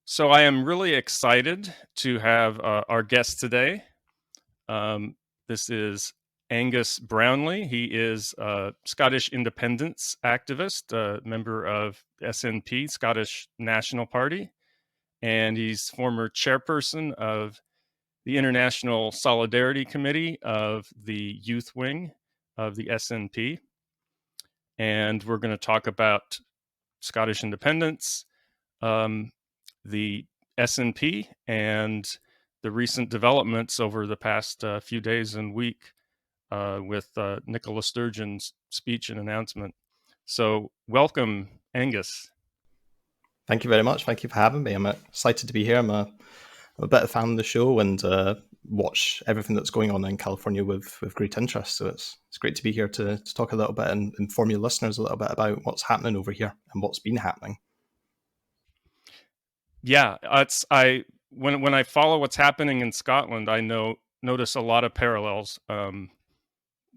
So I am really excited to have our guest today. This is Aeonghus Brownlee. He is a Scottish independence activist, a member of SNP, Scottish National Party, and he's former chairperson of the International Solidarity Committee of the Youth Wing of the SNP. And we're going to talk about Scottish independence, the SNP, and the recent developments over the past few days and week with Nicola Sturgeon's speech and announcement. So welcome, Aeonghus. Thank you very much. Thank you for having me. I'm excited to be here. I'm a bit of a fan of the show and watch everything that's going on in California with great interest. So it's great to be here to talk a little bit and inform your listeners a little bit about what's happening over here and what's been happening. Yeah, when I follow what's happening in Scotland, I notice a lot of parallels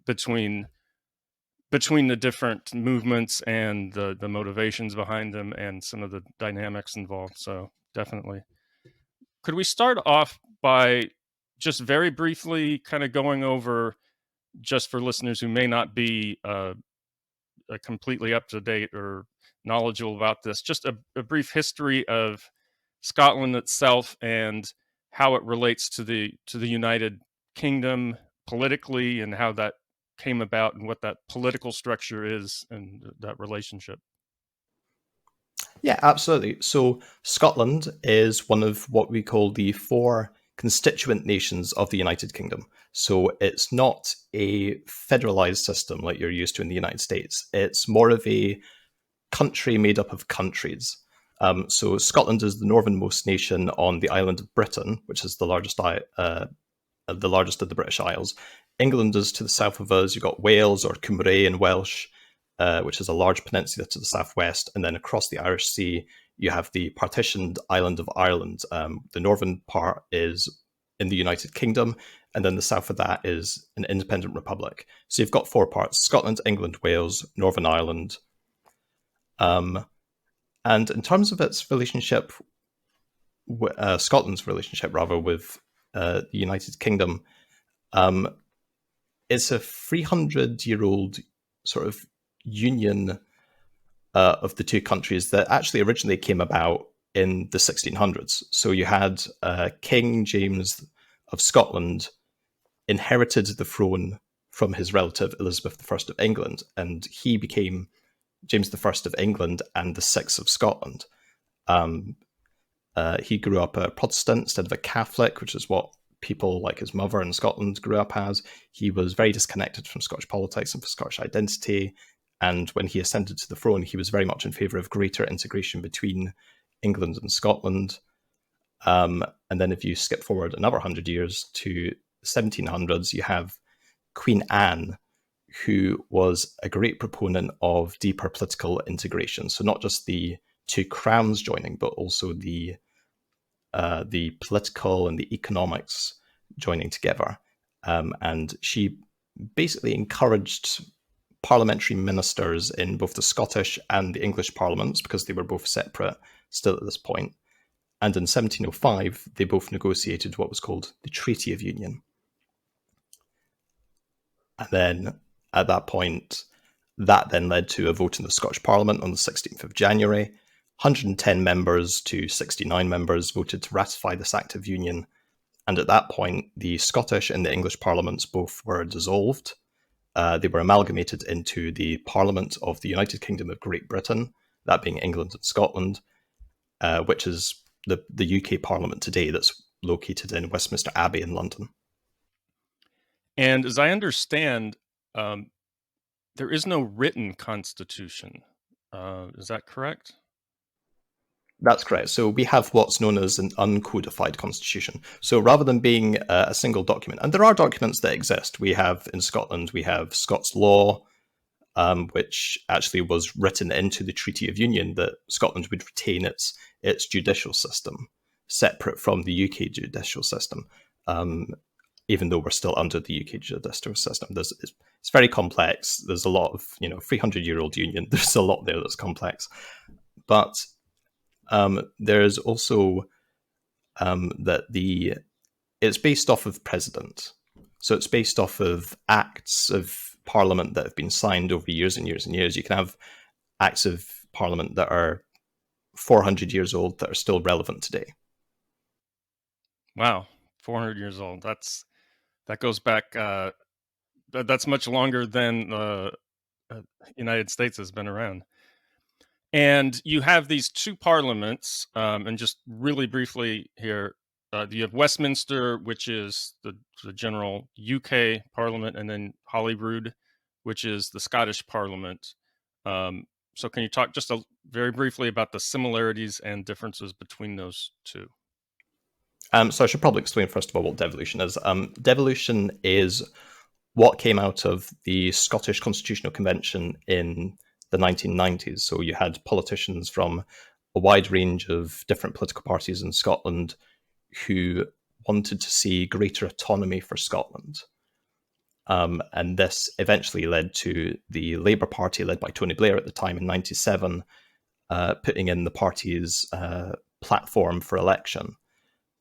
between the different movements and the motivations behind them and some of the dynamics involved. So definitely. Could we start off by just very briefly kind of going over, just for listeners who may not be completely up to date or knowledgeable about this, just a brief history of Scotland itself and how it relates to the United Kingdom politically, and how that came about and what that political structure is and that relationship. Yeah, absolutely. So Scotland is one of what we call the four constituent nations of the United Kingdom. So it's not a federalized system like you're used to in the United States. It's more of a country made up of countries. So Scotland is the northernmost nation on the island of Britain, which is the largest of the British Isles. England is to the south of us. You've got Wales, or Cymru in Welsh, which is a large peninsula to the southwest. And then across the Irish Sea, you have the partitioned island of Ireland. The northern part is in the United Kingdom, and then the south of that is an independent republic. So you've got four parts: Scotland, England, Wales, Northern Ireland. And in terms of its relationship, Scotland's relationship rather with the United Kingdom, it's a 300-year-old sort of union of the two countries that actually originally came about in the 1600s. So you had King James of Scotland inherited the throne from his relative Elizabeth I of England, and he became James I of England and the Sixth of Scotland. He grew up a Protestant instead of a Catholic, which is what people like his mother in Scotland grew up as. He was very disconnected from Scottish politics and for Scottish identity. And when he ascended to the throne, he was very much in favour of greater integration between England and Scotland. And then if you skip forward another 100 years to 1700s, you have Queen Anne, who was a great proponent of deeper political integration. So not just the two crowns joining, but also the political and the economics joining together. And she basically encouraged parliamentary ministers in both the Scottish and the English parliaments, because they were both separate still at this point. And in 1705, they both negotiated what was called the Treaty of Union. And then at that point, that then led to a vote in the Scottish Parliament on the 16th of January. 110 members to 69 members voted to ratify this Act of Union. And at that point, the Scottish and the English parliaments both were dissolved. They were amalgamated into the Parliament of the United Kingdom of Great Britain, that being England and Scotland, which is the UK Parliament today, that's located in Westminster Abbey in London. And as I understand, there is no written constitution. Is that correct? That's correct. So we have what's known as an uncodified constitution. So rather than being a single document, and there are documents that exist. We have in Scotland, we have Scots law, which actually was written into the Treaty of Union, that Scotland would retain its judicial system separate from the UK judicial system, even though we're still under the UK judicial system. It's very complex. There's a lot of 300-year-old union. There's a lot there that's complex, but There's also that it's based off of president. So it's based off of acts of parliament that have been signed over years and years and years. You can have acts of parliament that are 400 years old that are still relevant today. Wow, 400 years old. That goes back. That's much longer than the United States has been around. And you have these two parliaments, and just really briefly here, you have Westminster, which is the general UK parliament, and then Holyrood, which is the Scottish parliament. So can you talk just very briefly about the similarities and differences between those two? So I should probably explain, first of all, what devolution is. Devolution is what came out of the Scottish Constitutional Convention in the 1990s. So you had politicians from a wide range of different political parties in Scotland who wanted to see greater autonomy for Scotland. And this eventually led to the Labour Party, led by Tony Blair at the time in 97, putting in the party's platform for election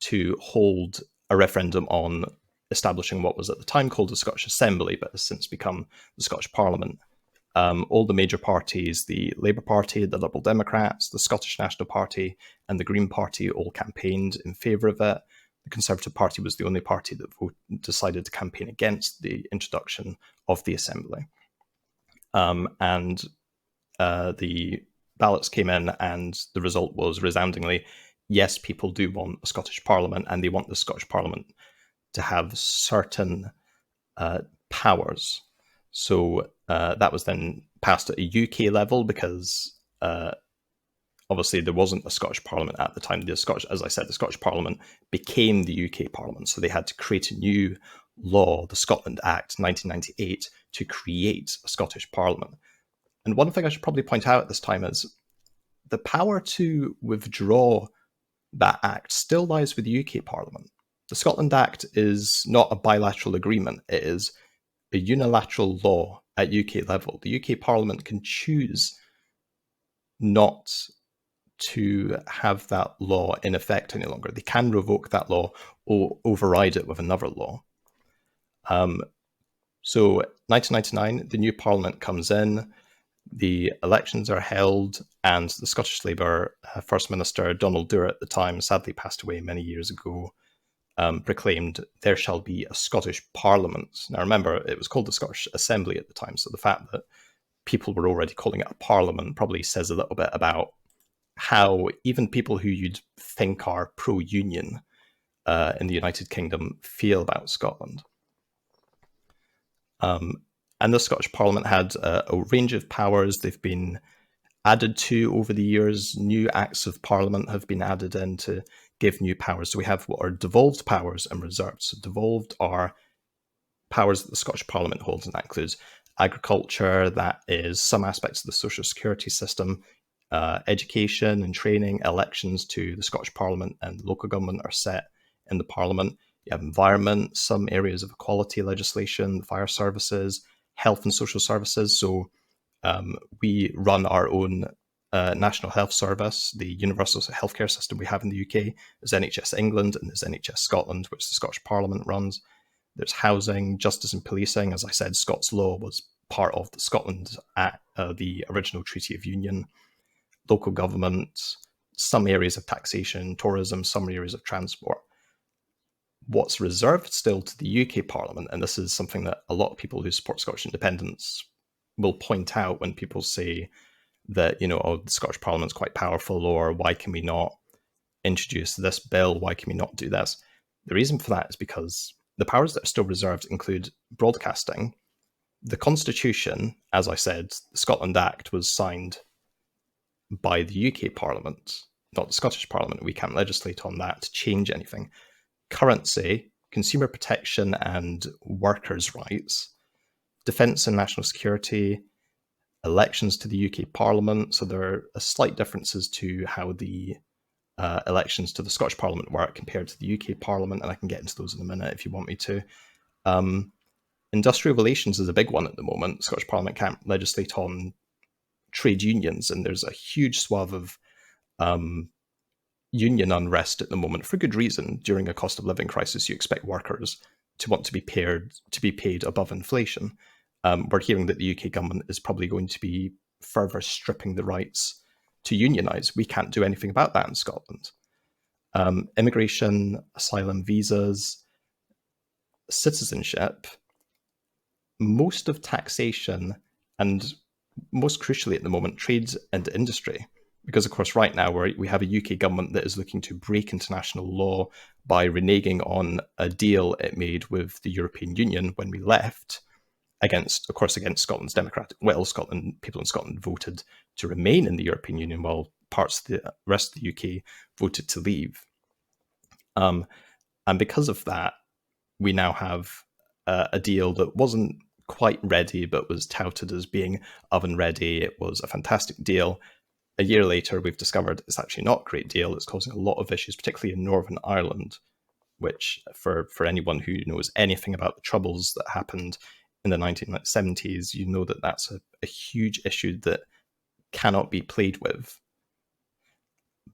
to hold a referendum on establishing what was at the time called the Scottish Assembly, but has since become the Scottish Parliament. All the major parties, the Labour Party, the Liberal Democrats, the Scottish National Party, and the Green Party all campaigned in favour of it. The Conservative Party was the only party that decided to campaign against the introduction of the Assembly. And the ballots came in, and the result was resoundingly, yes, people do want a Scottish Parliament, and they want the Scottish Parliament to have certain powers. So that was then passed at a UK level because obviously there wasn't a Scottish Parliament at the time. As I said, the Scottish Parliament became the UK Parliament. So they had to create a new law, the Scotland Act 1998, to create a Scottish Parliament. And one thing I should probably point out at this time is the power to withdraw that act still lies with the UK Parliament. The Scotland Act is not a bilateral agreement. It is a unilateral law at UK level. The UK Parliament can choose not to have that law in effect any longer. They can revoke that law or override it with another law. So 1999, the new Parliament comes in, the elections are held, and the Scottish Labour First Minister, Donald Dewar at the time, sadly passed away many years ago, proclaimed there shall be a Scottish Parliament. Now remember, it was called the Scottish Assembly at the time, so the fact that people were already calling it a parliament probably says a little bit about how even people who you'd think are pro-union in the United Kingdom feel about Scotland. And the Scottish Parliament had a range of powers. They've been added to over the years. New acts of Parliament have been added in to give new powers. So we have what are devolved powers and reserved. So devolved are powers that the Scottish Parliament holds, and that includes agriculture, that is some aspects of the social security system, education and training. Elections to the Scottish Parliament and local government are set in the Parliament. You have environment, some areas of equality legislation, fire services, health and social services. So we run our own National Health Service. The universal healthcare system we have in the UK is NHS England and there's NHS Scotland, which the Scottish Parliament runs. There's housing, justice and policing. As I said, Scots law was part of the Scotland Act, the original Treaty of Union. Local government, some areas of taxation, tourism, some areas of transport. What's reserved still to the UK Parliament, and this is something that a lot of people who support Scottish independence will point out when people say that, the Scottish Parliament's quite powerful, or why can we not introduce this bill? Why can we not do this? The reason for that is because the powers that are still reserved include broadcasting. The Constitution, as I said, the Scotland Act was signed by the UK Parliament, not the Scottish Parliament. We can't legislate on that to change anything. Currency, consumer protection and workers' rights, defence and national security, elections to the UK Parliament. So there are slight differences to how the elections to the Scottish Parliament work compared to the UK Parliament, and I can get into those in a minute if you want me to. Industrial relations is a big one at the moment. The Scottish Parliament can't legislate on trade unions, and there's a huge swath of union unrest at the moment for good reason. During a cost of living crisis, you expect workers to want to be paid above inflation. We're hearing that the UK government is probably going to be further stripping the rights to unionise. We can't do anything about that in Scotland. Immigration, asylum visas, citizenship, most of taxation, and most crucially at the moment, trade and industry. Because, of course, right now we have a UK government that is looking to break international law by reneging on a deal it made with the European Union when we left, against Scotland's democratic. Well, people in Scotland voted to remain in the European Union, while parts of the rest of the UK voted to leave. And because of that, we now have a deal that wasn't quite ready, but was touted as being oven ready. It was a fantastic deal. A year later, we've discovered it's actually not a great deal. It's causing a lot of issues, particularly in Northern Ireland, which for anyone who knows anything about the Troubles that happened in the 1970s, you know that that's a huge issue that cannot be played with.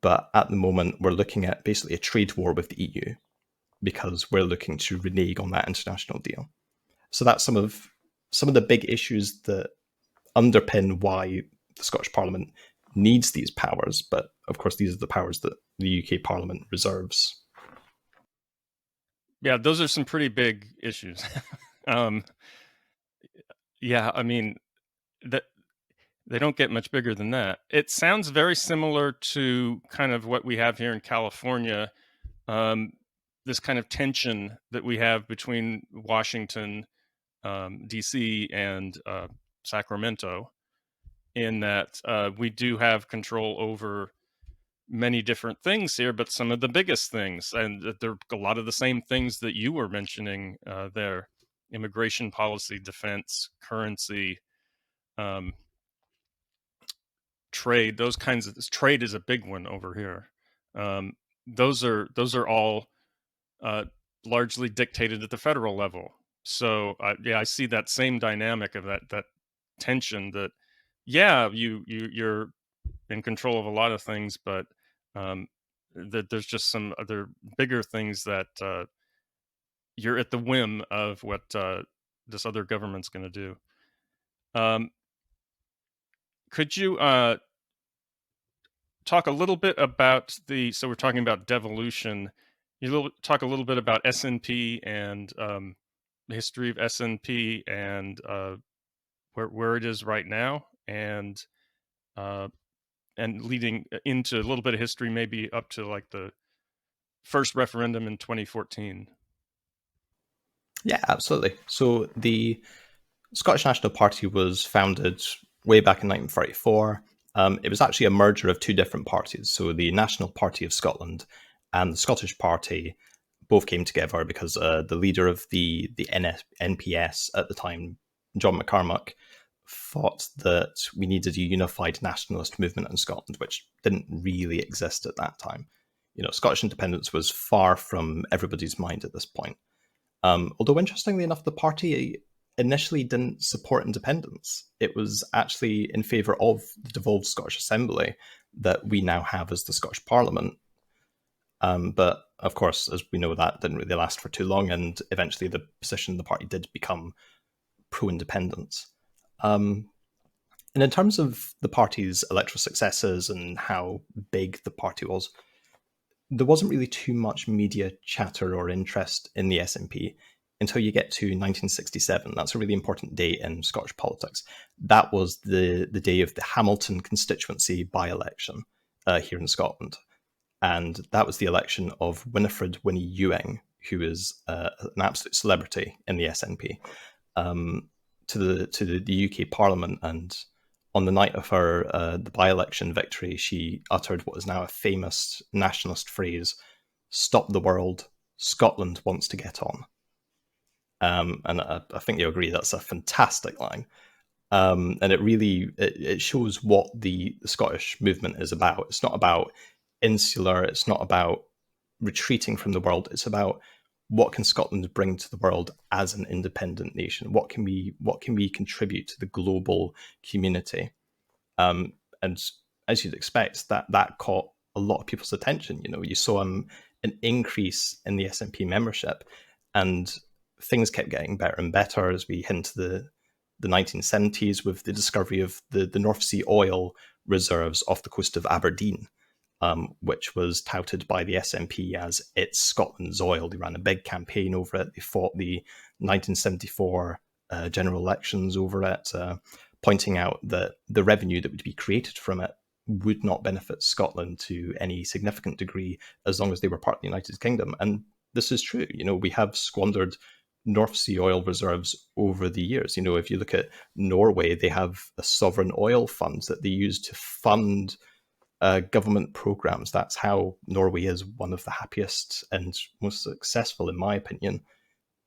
But at the moment, we're looking at basically a trade war with the EU because we're looking to renege on that international deal. So that's some of the big issues that underpin why the Scottish Parliament needs these powers. But of course, these are the powers that the UK Parliament reserves. Yeah, those are some pretty big issues. Yeah, I mean, that they don't get much bigger than that. It sounds very similar to kind of what we have here in California, this kind of tension that we have between Washington, DC, and Sacramento, in that we do have control over many different things here, but some of the biggest things, and there are a lot of the same things that you were mentioning there: immigration policy, defense, currency, trade. Those kinds of trade is a big one over here. Those are all largely dictated at the federal level. So yeah, I see that same dynamic of that tension. That yeah, you're in control of a lot of things, but that there's just some other bigger things that you're at the whim of what this other government's going to do. Could you talk a little bit about so we're talking about devolution. Talk a little bit about SNP and the history of SNP and where it is right now, and leading into a little bit of history, maybe up to like the first referendum in 2014. Yeah, absolutely. So the Scottish National Party was founded way back in 1934. It was actually a merger of two different parties. So the National Party of Scotland and the Scottish Party both came together because the leader of the NPS at the time, John McCormack, thought that we needed a unified nationalist movement in Scotland, which didn't really exist at that time. You know, Scottish independence was far from everybody's mind at this point. Although, interestingly enough, the party initially didn't support independence. It was actually in favour of the devolved Scottish Assembly that we now have as the Scottish Parliament. But, of course, as we know, that didn't really last for too long, and eventually the position of the party did become pro-independence. And in terms of the party's electoral successes and how big the party was, there wasn't really too much media chatter or interest in the SNP until you get to 1967. That's a really important date in Scottish politics. That was the day of the Hamilton constituency by-election here in Scotland. And that was the election of Winifred Winnie Ewing, who is an absolute celebrity in the SNP, to the UK Parliament. And on the night of her the by-election victory, she uttered what is now a famous nationalist phrase: "Stop the world, Scotland wants to get on." And I think you agree that's a fantastic line. And it really it shows what the Scottish movement is about. It's not about insular. It's not about retreating from the world. It's about what can Scotland bring to the world as an independent nation. What can we contribute to the global community? And as you'd expect, that caught a a lot of people's attention. You saw an increase in the SNP membership, and things kept getting better and better as we hit into the 1970s with the discovery of the North Sea oil reserves off the coast of Aberdeen, which was touted by the SNP as it's Scotland's oil. They ran a big campaign over it. They fought the 1974 general elections over it, pointing out that the revenue that would be created from it would not benefit Scotland to any significant degree as long as they were part of the United Kingdom. And this is true. We have squandered North Sea oil reserves over the years. If you look at Norway, they have a sovereign oil fund that they use to fund government programs. That's how Norway is one of the happiest and most successful, in my opinion,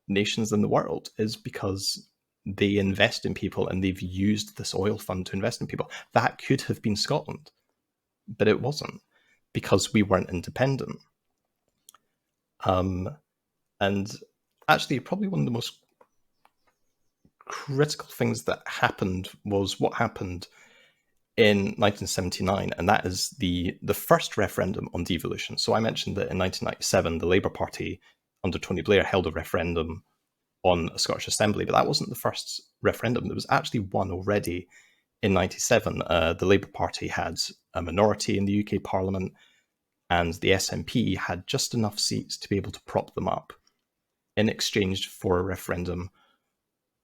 nations in the world, is because they invest in people and they've used this oil fund to invest in people. That could have been Scotland, but it wasn't, because we weren't independent. And actually, probably one of the most critical things that happened was what happened in 1979, and that is the first referendum on devolution. So I mentioned that in 1997, the Labour Party under Tony Blair held a referendum on a Scottish Assembly, but that wasn't the first referendum. There was actually one already in 97. The Labour Party had a minority in the UK Parliament, and the SNP had just enough seats to be able to prop them up in exchange for a referendum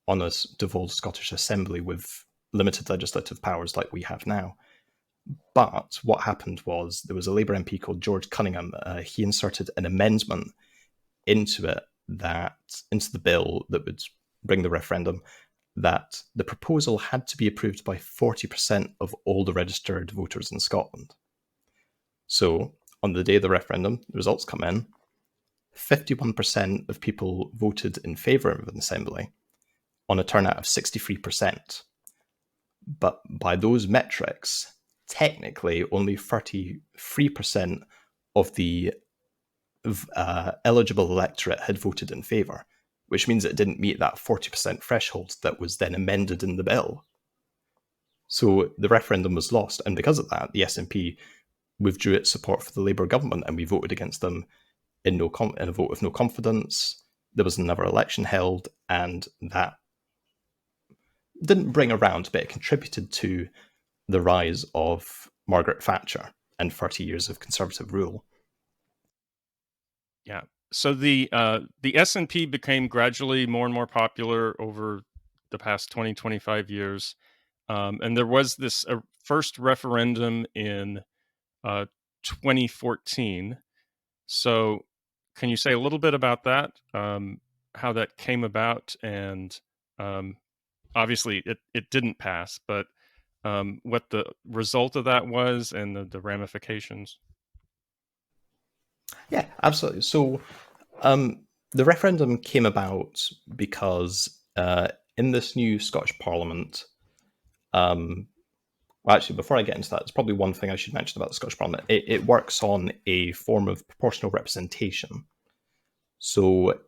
on a devolved Scottish Assembly with limited legislative powers like we have now. But what happened was there was a Labour MP called George Cunningham. He inserted an amendment into the bill that would bring the referendum, that the proposal had to be approved by 40% of all the registered voters in Scotland. So on the day of the referendum, the results come in, 51% of people voted in favour of an assembly on a turnout of 63%. But by those metrics, technically only 33% of the eligible electorate had voted in favour, which means it didn't meet that 40% threshold that was then amended in the bill. So the referendum was lost, and because of that, the SNP withdrew its support for the Labour government, and we voted against them in a vote of no confidence. There was another election held, and that didn't bring around, but it contributed to the rise of Margaret Thatcher and 30 years of Conservative rule. Yeah. So the SNP became gradually more and more popular over the past 20, 25 years. And there was this first referendum in 2014. So can you say a little bit about that, how that came about? And obviously it didn't pass, but what the result of that was and the ramifications? Yeah, absolutely. So the referendum came about because in this new Scottish Parliament, well, actually, before I get into that, there's probably one thing I should mention about the Scottish Parliament. It works on a form of proportional representation. So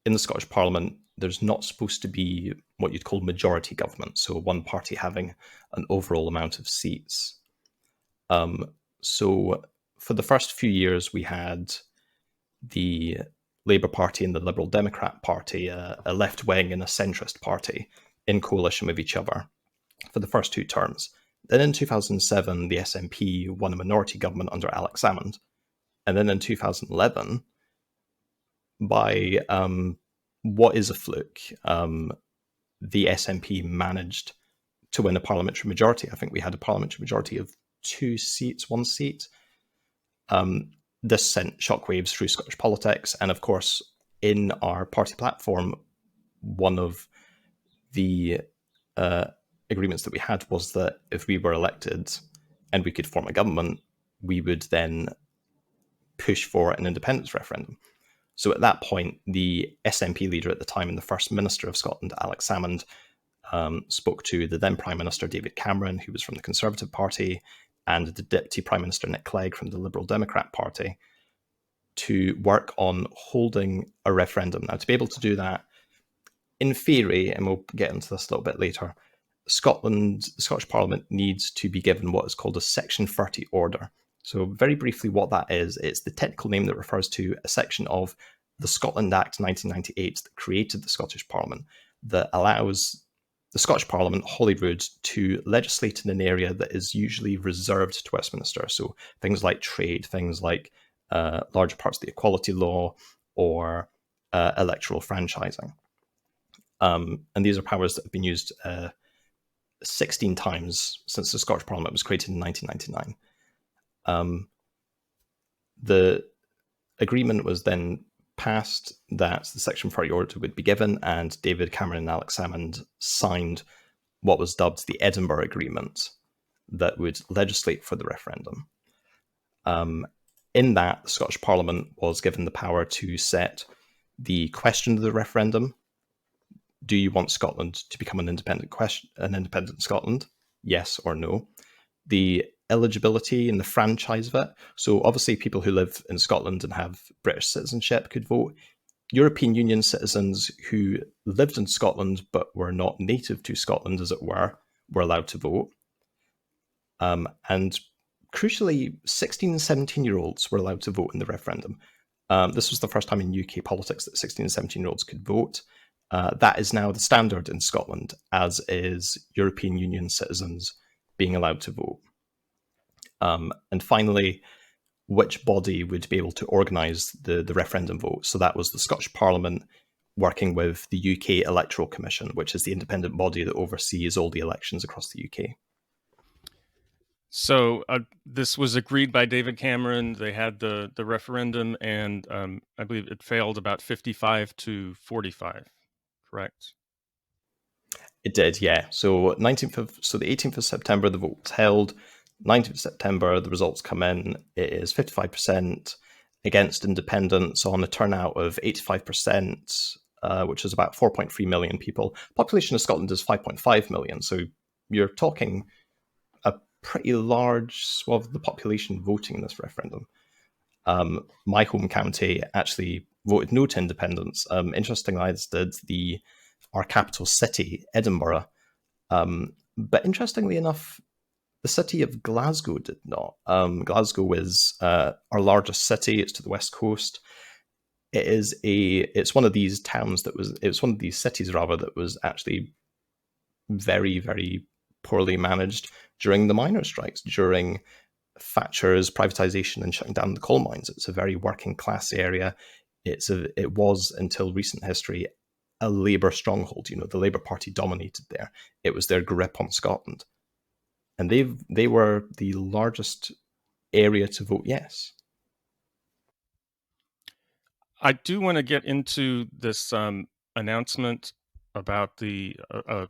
in the Scottish Parliament, there's not supposed to be what you'd call majority government, so one party having an overall amount of seats. So for the first few years, we had the Labour Party and the Liberal Democrat Party, a left-wing and a centrist party, in coalition with each other for the first two terms. Then in 2007, the SNP won a minority government under Alex Salmond. And then in 2011, by what is a fluke, the SNP managed to win a parliamentary majority. I think we had a parliamentary majority of one seat. This sent shockwaves through Scottish politics. And of course, in our party platform, one of the agreements that we had was that if we were elected and we could form a government, we would then push for an independence referendum. So at that point, the SNP leader at the time and the First Minister of Scotland, Alex Salmond, spoke to the then Prime Minister David Cameron, who was from the Conservative Party, and the Deputy Prime Minister Nick Clegg from the Liberal Democrat Party, to work on holding a referendum. Now, to be able to do that, in theory, and we'll get into this a little bit later, the Scottish Parliament needs to be given what is called a Section 30 order. So very briefly, what that is, it's the technical name that refers to a section of the Scotland Act 1998 that created the Scottish Parliament that allows the Scottish Parliament, Holyrood, to legislate in an area that is usually reserved to Westminster. So things like trade, things like larger parts of the equality law, or electoral franchising. And these are powers that have been used 16 times since the Scottish Parliament was created in 1999. The agreement was then passed that the Section 30 order would be given, and David Cameron and Alex Salmond signed what was dubbed the Edinburgh Agreement that would legislate for the referendum. In that, the Scottish Parliament was given the power to set the question of the referendum. Do you want Scotland to become an independent Scotland? Yes or no. The eligibility and the franchise of it. So obviously people who live in Scotland and have British citizenship could vote. European Union citizens who lived in Scotland but were not native to Scotland, as it were allowed to vote. And crucially, 16 and 17-year-olds were allowed to vote in the referendum. This was the first time in UK politics that 16 and 17-year-olds could vote. That is now the standard in Scotland, as is European Union citizens being allowed to vote. And finally, which body would be able to organise the referendum vote? So that was the Scottish Parliament working with the UK Electoral Commission, which is the independent body that oversees all the elections across the UK. So this was agreed by David Cameron. They had the referendum, and I believe it failed about 55 to 45, correct? It did, yeah. So the 18th of September, the vote was held. 19th of September, the results come in. It is 55% against independence on a turnout of 85%, which is about 4.3 million people. Population of Scotland is 5.5 million. So you're talking a pretty large swath of the population voting in this referendum. My home county actually voted no to independence. Interestingly, as did our capital city, Edinburgh. But interestingly enough, the city of Glasgow did not. Glasgow is our largest city. It's to the west coast. It's one of these cities that was actually very, very poorly managed during the miners' strikes, during Thatcher's privatisation and shutting down the coal mines. It's a very working class area. It was, until recent history, a Labour stronghold. The Labour Party dominated there. It was their grip on Scotland. And they were the largest area to vote yes. I do want to get into this announcement about the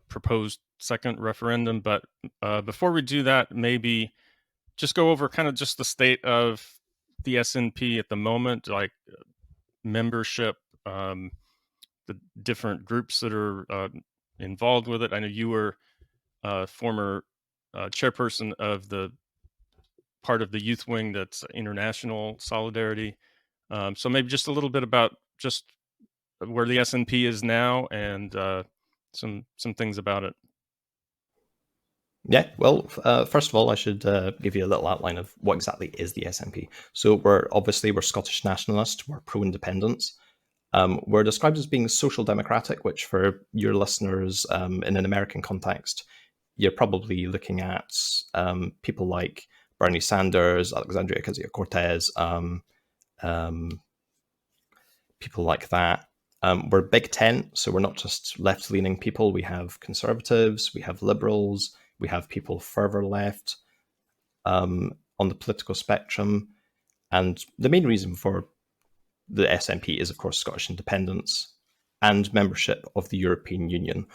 proposed second referendum, but before we do that, maybe just go over kind of just the state of the SNP at the moment, like membership, the different groups that are involved with it. I know you were former chairperson of the part of the youth wing that's international solidarity. So maybe just a little bit about just where the SNP is now and some things about it. Yeah, well, first of all, I should give you a little outline of what exactly is the SNP. So we're Scottish nationalists, we're pro-independence. We're described as being social democratic, which for your listeners in an American context, you're probably looking at people like Bernie Sanders, Alexandria Ocasio-Cortez, people like that. We're big tent, so we're not just left-leaning people. We have conservatives, we have liberals, we have people further left on the political spectrum. And the main reason for the SNP is, of course, Scottish independence and membership of the European Union,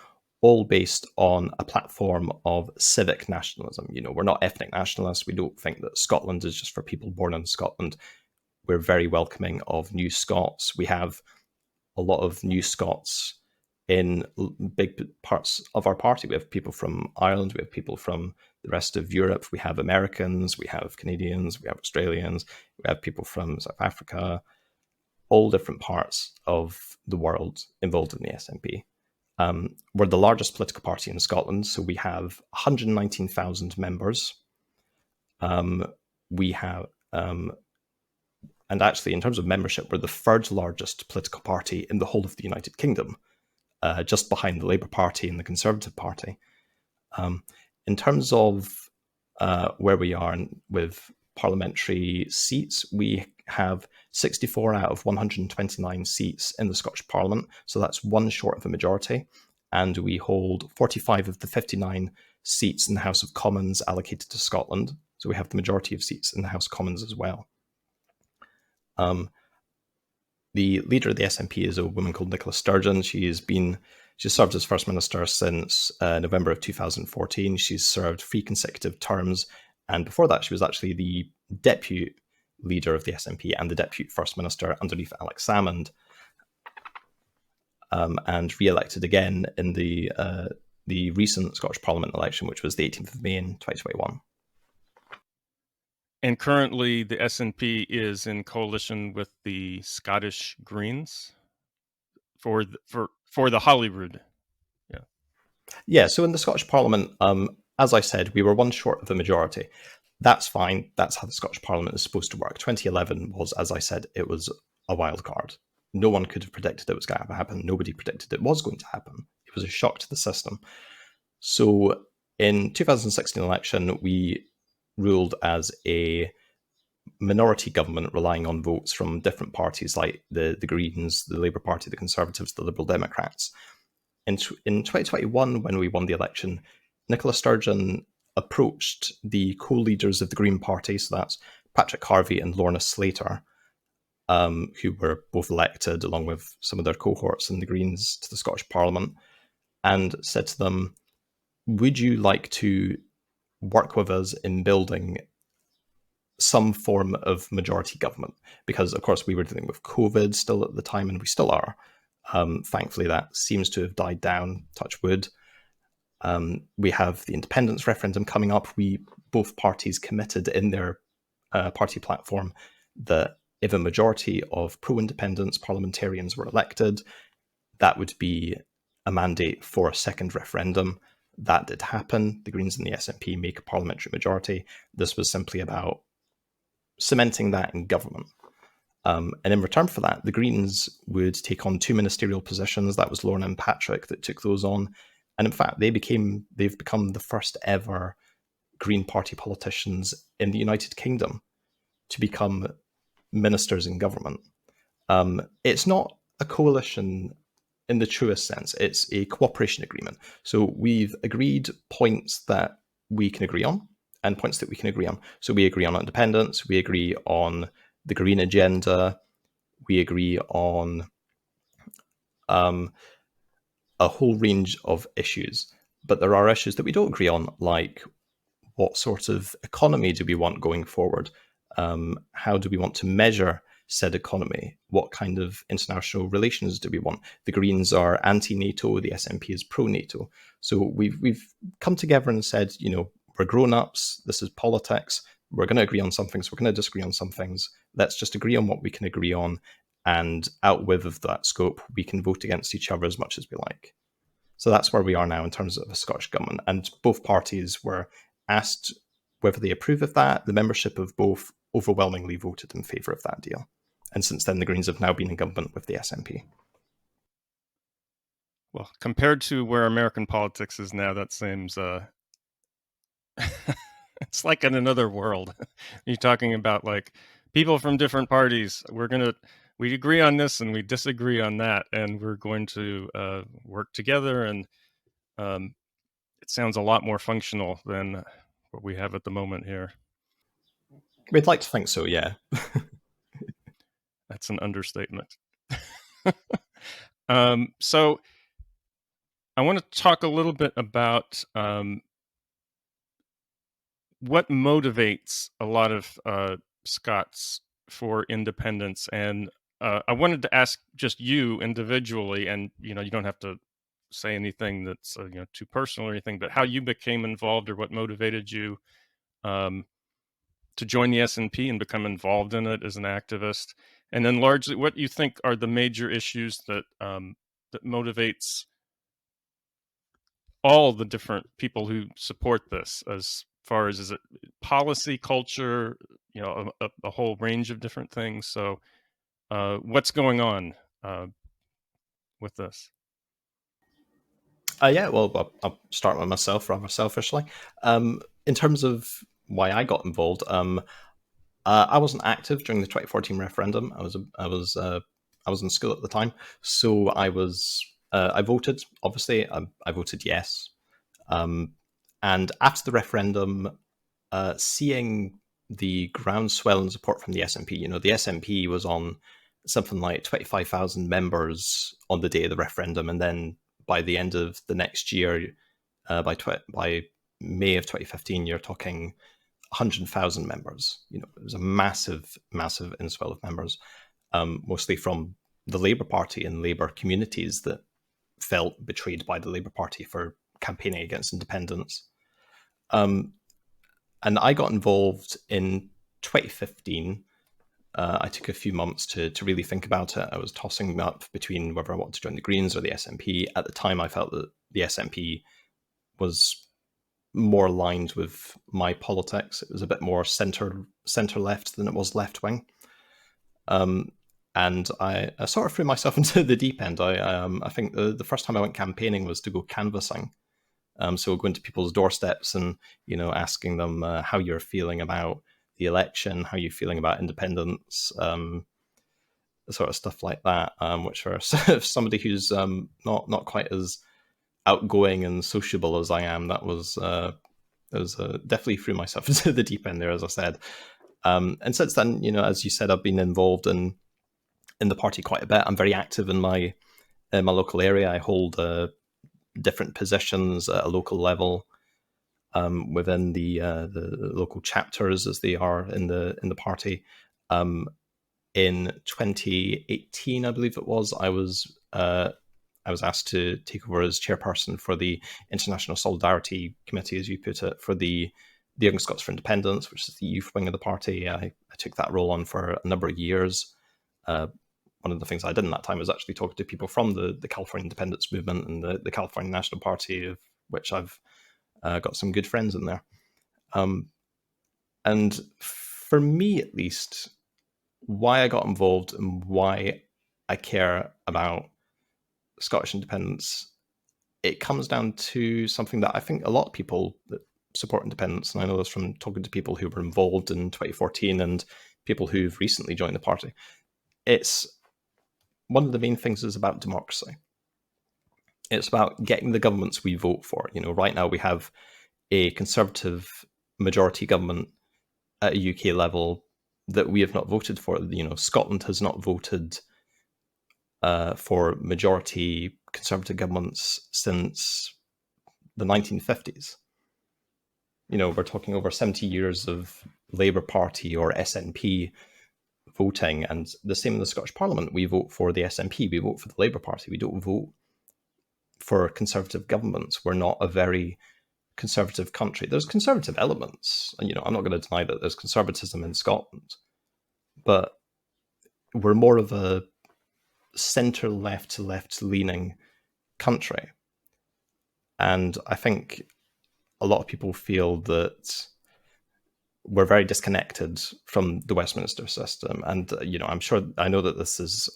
all based on a platform of civic nationalism. We're not ethnic nationalists. We don't think that Scotland is just for people born in Scotland. We're very welcoming of new Scots. We have a lot of new Scots in big parts of our party. We have people from Ireland, we have people from the rest of Europe, we have Americans, we have Canadians, we have Australians, we have people from South Africa, all different parts of the world involved in the SNP. We're the largest political party in Scotland, so we have 119,000 members. we have, and actually in terms of membership, we're the third largest political party in the whole of the United Kingdom, just behind the Labour Party and the Conservative Party. In terms of where we are with parliamentary seats, we have 64 out of 129 seats in the Scottish Parliament, so that's one short of a majority, and we hold 45 of the 59 seats in the House of Commons allocated to Scotland, so we have the majority of seats in the House of Commons as well. The leader of the SNP is a woman called Nicola Sturgeon. She's served as First Minister since November of 2014. She's served 3 consecutive terms, and before that she was actually the Deputy Leader of the SNP and the Deputy First Minister underneath Alex Salmond, and re-elected again in the recent Scottish Parliament election, which was the 18th of May in 2021. And currently, the SNP is in coalition with the Scottish Greens for the Holyrood. Yeah. So in the Scottish Parliament, as I said, we were one short of the majority. That's fine. That's how the Scottish Parliament is supposed to work. 2011 was, as I said, it was a wild card. No one could have predicted it was going to happen. Nobody predicted it was going to happen. It was a shock to the system. So in 2016 election, we ruled as a minority government relying on votes from different parties like the Greens, the Labour Party, the Conservatives, the Liberal Democrats. In 2021, when we won the election, Nicola Sturgeon approached the co-leaders of the Green Party, so that's Patrick Harvey and Lorna Slater, who were both elected along with some of their cohorts in the Greens to the Scottish Parliament, and said to them, would you like to work with us in building some form of majority government? Because, of course, we were dealing with COVID still at the time, and we still are. Thankfully, that seems to have died down, touch wood. We have the independence referendum coming up. Both parties committed in their party platform that if a majority of pro-independence parliamentarians were elected, that would be a mandate for a second referendum. That did happen. The Greens and the SNP make a parliamentary majority. This was simply about cementing that in government. And in return for that, the Greens would take on 2 ministerial positions. That was Lorna and Patrick that took those on. And in fact, they've become the first ever Green Party politicians in the United Kingdom to become ministers in government. It's not a coalition in the truest sense. It's a cooperation agreement. So we've agreed points that we can agree on and points that we can agree on. So we agree on independence, we agree on the green agenda, we agree on a whole range of issues. But there are issues that we don't agree on, like what sort of economy do we want going forward? How do we want to measure said economy? What kind of international relations do we want? The Greens are anti-NATO, the SNP is pro-NATO. So we've come together and said, we're grown-ups, this is politics, we're going to agree on some things, we're going to disagree on some things. Let's just agree on what we can agree on, and out of that scope, we can vote against each other as much as we like. So that's where we are now in terms of a Scottish government. And both parties were asked whether they approve of that. The membership of both overwhelmingly voted in favour of that deal. And since then, the Greens have now been in government with the SNP. Well, compared to where American politics is now, that seems it's like in another world. You're talking about like people from different parties. We agree on this and we disagree on that, and we're going to work together. And it sounds a lot more functional than what we have at the moment here. We'd like to think so, yeah. That's an understatement. So I want to talk a little bit about what motivates a lot of Scots for independence. And I wanted to ask just you individually, and you don't have to say anything that's too personal or anything, but how you became involved or what motivated you to join the SNP and become involved in it as an activist, and then largely what you think are the major issues that that motivates all the different people who support this, as far as is it policy, culture, a whole range of different things. So what's going on with this? Yeah, well, I'll start with myself rather selfishly. In terms of why I got involved, I wasn't active during the 2014 referendum. I was in school at the time, so I voted. Obviously, I voted yes. And after the referendum, seeing the groundswell in support from the SNP, the SNP was on something like 25,000 members on the day of the referendum, and then by the end of the next year, by May of 2015, you're talking 100,000 members. It was a massive, massive inswell of members, mostly from the Labour Party and Labour communities that felt betrayed by the Labour Party for campaigning against independence. And I got involved in 2015. I took a few months to really think about it. I was tossing up between whether I wanted to join the Greens or the SNP. At the time, I felt that the SNP was more aligned with my politics. It was a bit more center left than it was left wing. And I sort of threw myself into the deep end. I think the first time I went campaigning was to go canvassing. So going to people's doorsteps and asking them how you're feeling about the election, how you're feeling about independence, sort of stuff like that. Which for somebody who's not quite as outgoing and sociable as I am, that was definitely threw myself into the deep end there, as I said. And since then, as you said, I've been involved in the party quite a bit. I'm very active in my local area. I hold different positions at a local level within the local chapters, as they are in the party. In 2018, I believe it was, I was asked to take over as chairperson for the International Solidarity Committee, as you put it, for the Young Scots for Independence, which is the youth wing of the party. I took that role on for a number of years. One of the things I did in that time was actually talking to people from the California independence movement and the California National Party, of which I've got some good friends in there. And for me, at least, why I got involved and why I care about Scottish independence, it comes down to something that I think a lot of people that support independence, and I know this from talking to people who were involved in 2014 and people who've recently joined the party, it's one of the main things is about democracy. It's about getting the governments we vote for. Right now we have a Conservative majority government at a UK level that we have not voted for. Scotland has not voted for majority Conservative governments since the 1950s. We're talking over 70 years of Labour Party or SNP voting, and the same in the Scottish Parliament. We vote for the SNP, we vote for the Labour Party, we don't vote for Conservative governments. We're not a very conservative country. There's conservative elements, and I'm not going to deny that there's conservatism in Scotland, but we're more of a centre left to left leaning country. And I think a lot of people feel that we're very disconnected from the Westminster system. And, I know that this is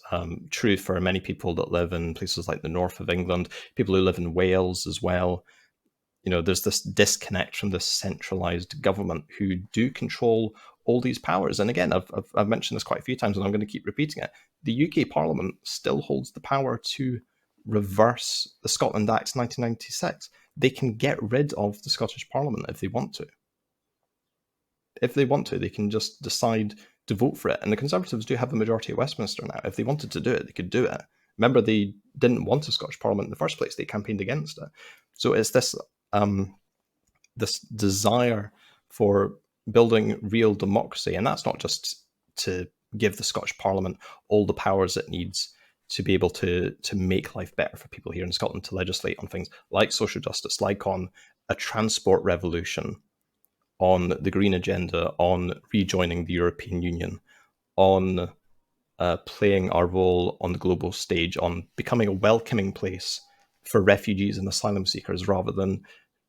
true for many people that live in places like the north of England, people who live in Wales as well. There's this disconnect from this centralized government who do control all these powers. And again, I've mentioned this quite a few times, and I'm going to keep repeating it. The UK Parliament still holds the power to reverse the Scotland Act 1996. They can get rid of the Scottish Parliament if they want to. If they want to, they can just decide to vote for it. And the Conservatives do have a majority at Westminster now. If they wanted to do it, they could do it. Remember, they didn't want a Scottish Parliament in the first place. They campaigned against it. So it's this this desire for building real democracy. And that's not just to give the Scottish Parliament all the powers it needs to be able to make life better for people here in Scotland, to legislate on things like social justice, like on a transport revolution, on the green agenda, on rejoining the European Union, on playing our role on the global stage, on becoming a welcoming place for refugees and asylum seekers, rather than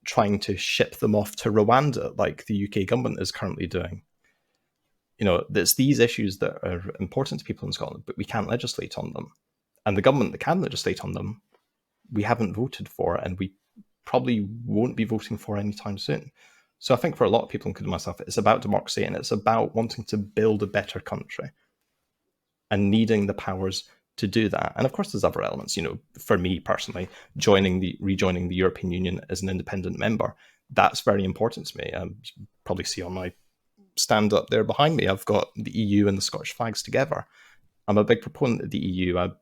trying to ship them off to Rwanda like the UK government is currently doing. It's these issues that are important to people in Scotland, but we can't legislate on them. And the government that can legislate on them, we haven't voted for, and we probably won't be voting for anytime soon. So I think for a lot of people, including myself, it's about democracy, and it's about wanting to build a better country and needing the powers to do that. And of course, there's other elements. For me personally, rejoining the European Union as an independent member, that's very important to me. You probably see on my stand up there behind me, I've got the EU and the Scottish flags together. I'm a big proponent of the EU. I'm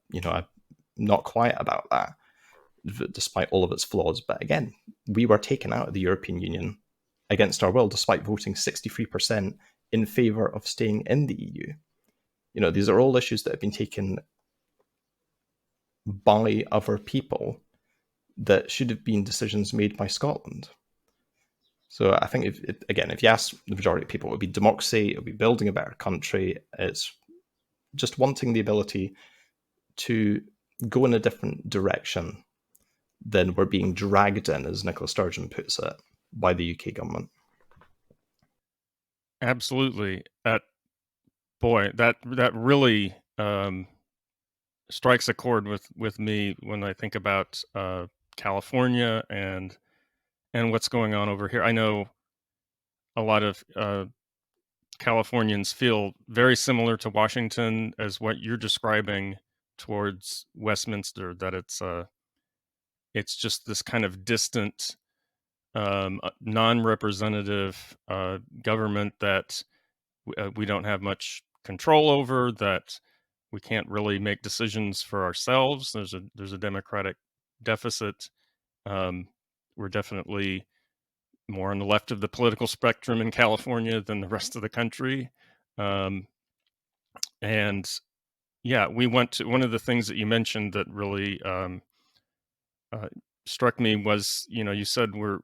not quiet about that, despite all of its flaws. But again, we were taken out of the European Union against our will, despite voting 63% in favour of staying in the EU. These are all issues that have been taken by other people that should have been decisions made by Scotland. So I think, if you ask the majority of people, it would be democracy, it would be building a better country. It's just wanting the ability to go in a different direction than we're being dragged in, as Nicola Sturgeon puts it, by the UK government. Absolutely. That really strikes a chord with me when I think about California and what's going on over here. I know a lot of Californians feel very similar to Washington as what you're describing towards Westminster, that it's just this kind of distant, non-representative government that we don't have much control over, that we can't really make decisions for ourselves. There's a democratic deficit. We're definitely more on the left of the political spectrum in California than the rest of the country. And yeah, we went to one of the things that you mentioned that really struck me was, you said we're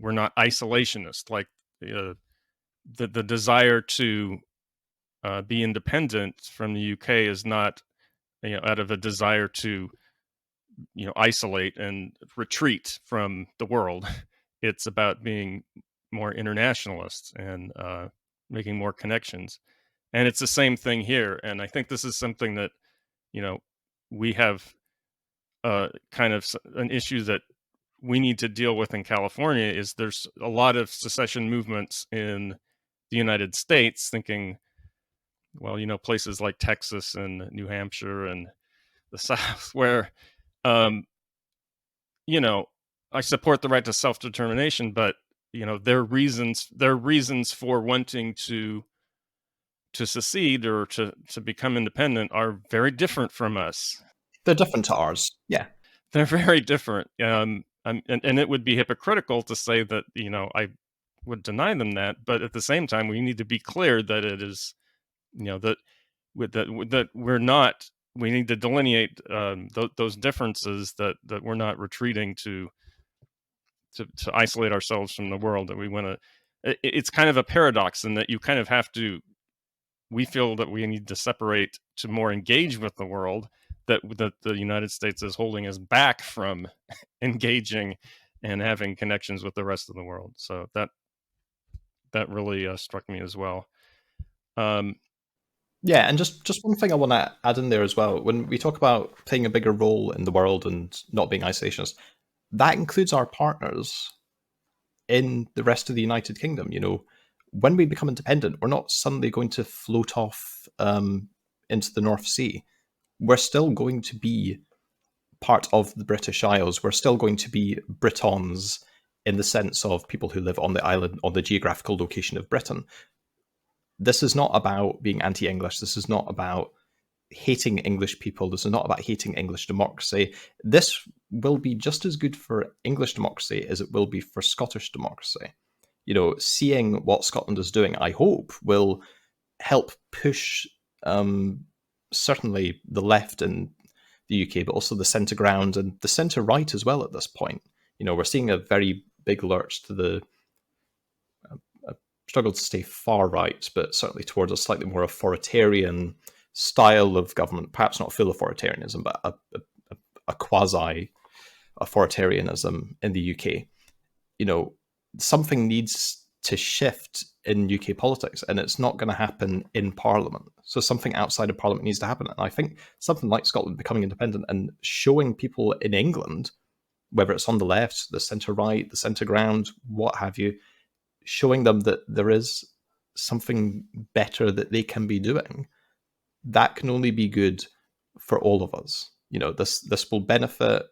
not isolationist, like the desire to be independent from the UK is not, out of a desire to, isolate and retreat from the world. It's about being more internationalist and making more connections. And it's the same thing here. And I think this is something that, we have kind of an issue that we need to deal with in California. Is there's a lot of secession movements in the United States thinking, well, places like Texas and New Hampshire and the South, where, I support the right to self-determination, but their reasons for wanting to secede or to become independent are very different from us. They're different to ours. Yeah, they're very different. And it would be hypocritical to say that I would deny them that, but at the same time, we need to be clear that it is that we're not. We need to delineate those differences, that we're not retreating to isolate ourselves from the world, that we want to. It's kind of a paradox in that you kind of have to. We feel that we need to separate to more engage with the world, that the United States is holding us back from engaging and having connections with the rest of the world. So that really struck me as well. Yeah, and just one thing I want to add in there as well. When we talk about playing a bigger role in the world and not being isolationist, that includes our partners in the rest of the United Kingdom. When we become independent, we're not suddenly going to float off into the North Sea. We're still going to be part of the British Isles. We're still going to be Britons in the sense of people who live on the island, on the geographical location of Britain. This is not about being anti-English. This is not about hating English people. This is not about hating English democracy. This will be just as good for English democracy as it will be for Scottish democracy. Seeing what Scotland is doing, I hope, will help push certainly the left in the UK, but also the centre ground and the centre right as well at this point. We're seeing a very big lurch to the struggle to stay far right, but certainly towards a slightly more authoritarian style of government, perhaps not full authoritarianism, but a quasi-authoritarianism in the UK. Something needs to shift in UK politics, and it's not going to happen in Parliament. So something outside of Parliament needs to happen. And I think something like Scotland becoming independent and showing people in England, whether it's on the left, the centre-right, the centre-ground, what have you, showing them that there is something better that they can be doing, that can only be good for all of us. You know, this will benefit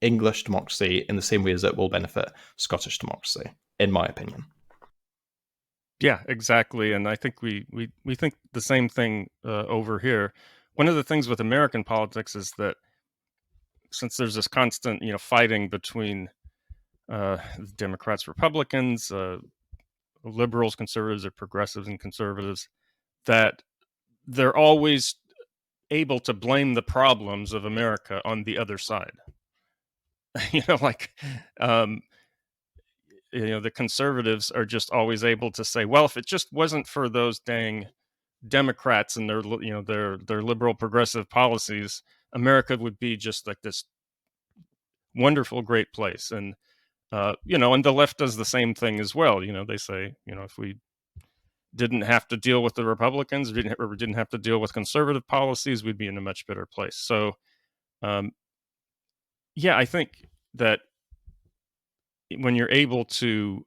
English democracy in the same way as it will benefit Scottish democracy, in my opinion. Yeah, exactly. And I think we think the same thing over here. One of the things with American politics is that since there's this constant, fighting between Democrats, Republicans, liberals, conservatives, or progressives and conservatives, that they're always able to blame the problems of America on the other side. The conservatives are just always able to say, well, if it just wasn't for those dang Democrats and their liberal progressive policies, America would be just like this wonderful, great place. And and the left does the same thing as well. They say, if we didn't have to deal with the Republicans, or didn't have to deal with conservative policies, we'd be in a much better place. So, I think that when you're able to,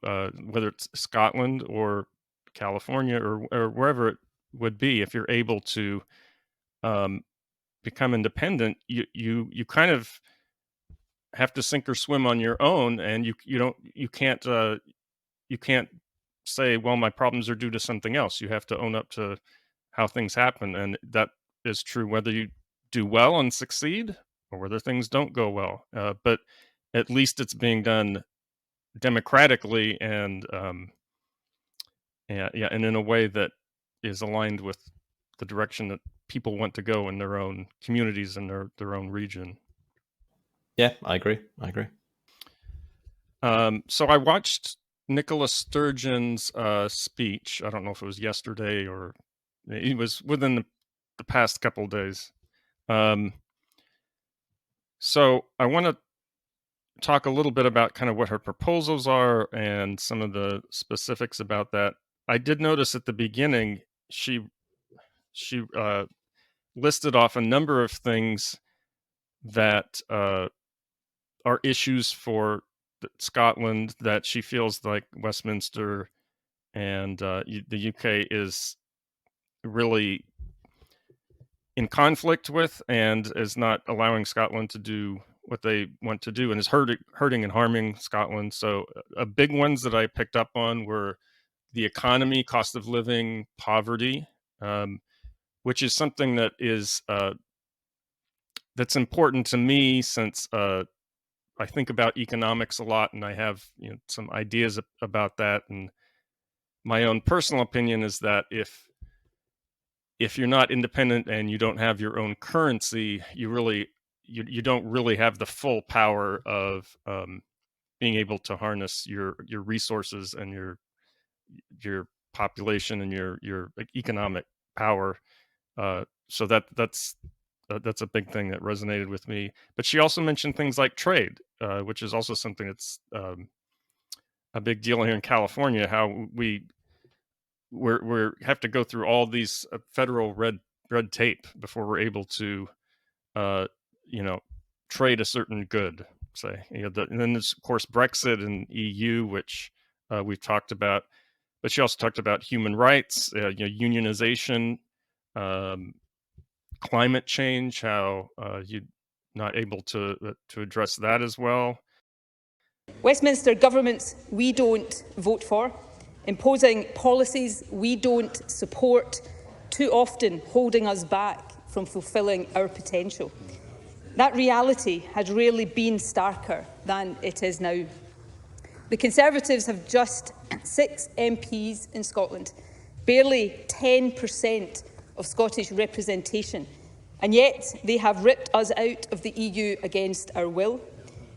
whether it's Scotland or California or wherever it would be, if you're able to become independent, you kind of have to sink or swim on your own, and you can't say, well, my problems are due to something else. You have to own up to how things happen, and that is true whether you do well and succeed or whether things don't go well. But at least it's being done democratically and in a way that is aligned with the direction that people want to go in their own communities and their own region. Yeah, I agree. So I watched Nicola Sturgeon's speech. I don't know if it was yesterday or it was within the past couple of days. So I want to talk a little bit about kind of what her proposals are and some of the specifics about that. I did notice at the beginning she listed off a number of things that are issues for Scotland that she feels like Westminster and the UK is really in conflict with, and is not allowing Scotland to do what they want to do, and is hurting and harming Scotland. So big ones that I picked up on were the economy, cost of living, poverty, which is something that is that's important to me, since I think about economics a lot, and I have some ideas about that. And my own personal opinion is that if you're not independent and you don't have your own currency, you don't really have the full power of being able to harness your resources and your population and your economic power. So that's a big thing that resonated with me. But she also mentioned things like trade, which is also something that's a big deal here in California. How we have to go through all these federal red tape before we're able to trade a certain good, say. And then there's, of course, Brexit and EU, which we've talked about. But she also talked about human rights, unionization, climate change, how you're not able to address that as well. Westminster governments we don't vote for, imposing policies we don't support, too often holding us back from fulfilling our potential. That reality has rarely been starker than it is now. The Conservatives have just 6 MPs in Scotland, barely 10% of Scottish representation, and yet they have ripped us out of the EU against our will.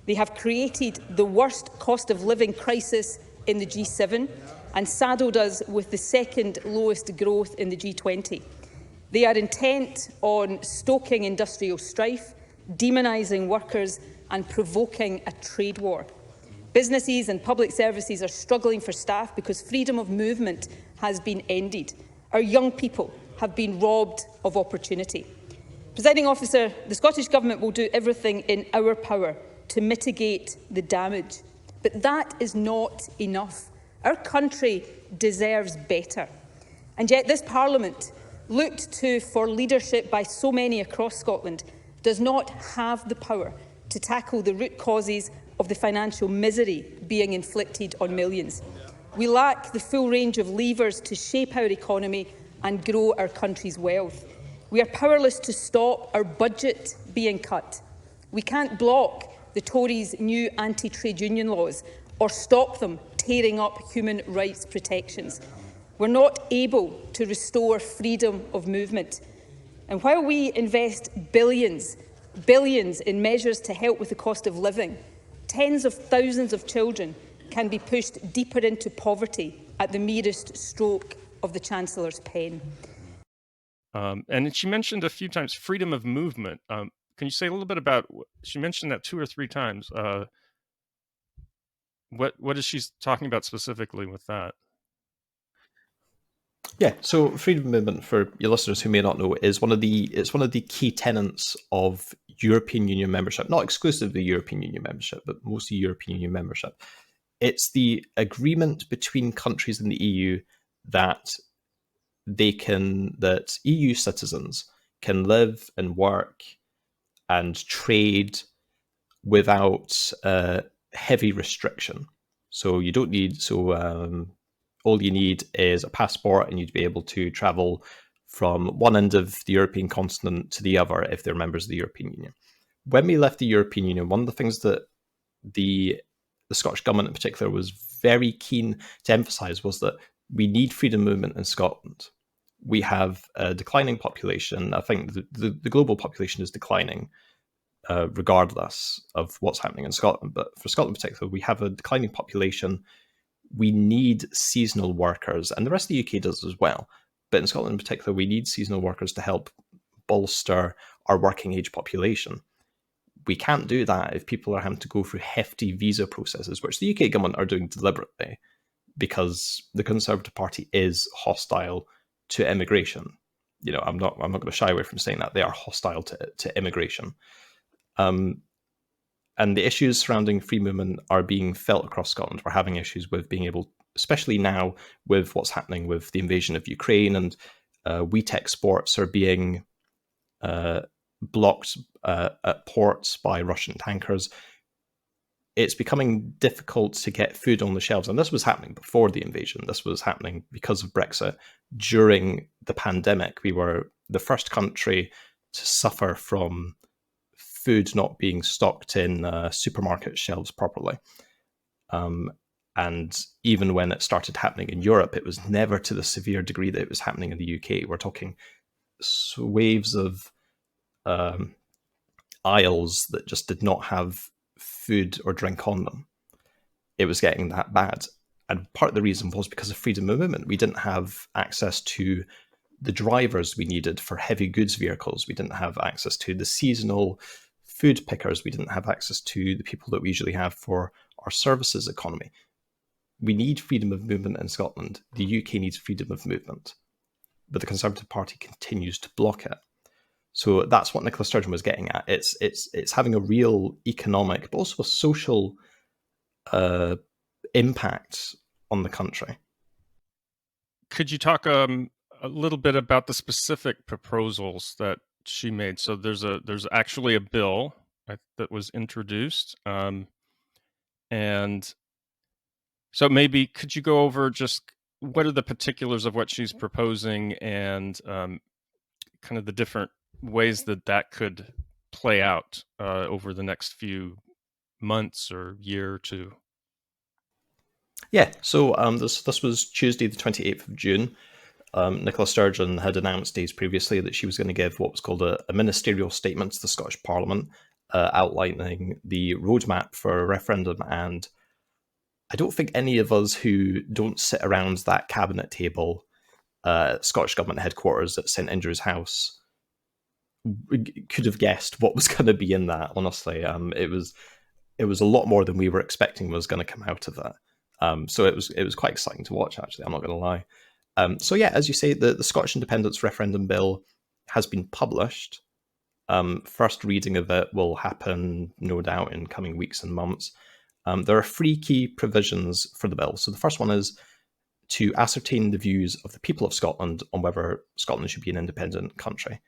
They have created the worst cost of living crisis in the G7 and saddled us with the second lowest growth in the G20. They are intent on stoking industrial strife, demonising workers and provoking a trade war. Businesses and public services are struggling for staff because freedom of movement has been ended. Our young people have been robbed of opportunity. Presiding Officer, the Scottish Government will do everything in our power to mitigate the damage. But that is not enough. Our country deserves better. And yet this Parliament, looked to for leadership by so many across Scotland, does not have the power to tackle the root causes of the financial misery being inflicted on millions. We lack the full range of levers to shape our economy and grow our country's wealth. We are powerless to stop our budget being cut. We can't block the Tories' new anti-trade union laws or stop them tearing up human rights protections. We're not able to restore freedom of movement. And while we invest billions in measures to help with the cost of living, tens of thousands of children can be pushed deeper into poverty at the merest stroke of the Chancellor's pen. And she mentioned a few times freedom of movement. Can you say a little bit about, she mentioned that 2 or 3 times. What is she talking about specifically with that? Yeah, so freedom of movement, for your listeners who may not know, is one of the key tenets of European Union membership, not exclusively European Union membership, but mostly European Union membership. It's the agreement between countries in the EU that EU citizens can live and work and trade without heavy restriction. So you don't need all you need is a passport, and you'd be able to travel from one end of the European continent to the other if they're members of the European Union. When we left the European Union, one of the things that the Scottish Government in particular was very keen to emphasise was that we need freedom of movement in Scotland. We have a declining population. I think the global population is declining regardless of what's happening in Scotland. But for Scotland in particular, we have a declining population. We need seasonal workers, and the rest of the UK does as well. But in Scotland in particular, we need seasonal workers to help bolster our working age population. We can't do that if people are having to go through hefty visa processes, which the UK government are doing deliberately, because the Conservative Party is hostile to immigration. You know, I'm not going to shy away from saying that they are hostile to immigration. And the issues surrounding free movement are being felt across Scotland. We're having issues with being able, especially now with what's happening with the invasion of Ukraine, and wheat exports are being blocked at ports by Russian tankers. It's becoming difficult to get food on the shelves. And this was happening before the invasion. This was happening because of Brexit. During the pandemic, we were the first country to suffer from food not being stocked in supermarket shelves properly. And even when it started happening in Europe, it was never to the severe degree that it was happening in the UK. We're talking waves of aisles that just did not have food or drink on them. It was getting that bad. And part of the reason was because of freedom of movement. We didn't have access to the drivers we needed for heavy goods vehicles. We didn't have access to the seasonal food pickers. We didn't have access to the people that we usually have for our services economy. We need freedom of movement in Scotland. The UK needs freedom of movement. But the Conservative Party continues to block it. So that's what Nicola Sturgeon was getting at. It's having a real economic, but also a social impact on the country. Could you talk a little bit about the specific proposals that she made? So there's actually a bill that was introduced, and so maybe could you go over just what are the particulars of what she's proposing, and kind of the different ways that could play out over the next few months or year or two? Yeah, so this was Tuesday, the 28th of June. Nicola Sturgeon had announced days previously that she was going to give what was called a ministerial statement to the Scottish Parliament, outlining the roadmap for a referendum. And I don't think any of us who don't sit around that cabinet table, Scottish Government headquarters at St Andrew's House, could have guessed what was going to be in that. Honestly, it was it was a lot more than we were expecting was going to come out of that. So it was quite exciting to watch, actually, I'm not going to lie. So yeah, as you say, the Scottish Independence Referendum Bill has been published. First reading of it will happen, no doubt, in coming weeks and months. There are 3 key provisions for the bill. So the first one is to ascertain the views of the people of Scotland on whether Scotland should be an independent country.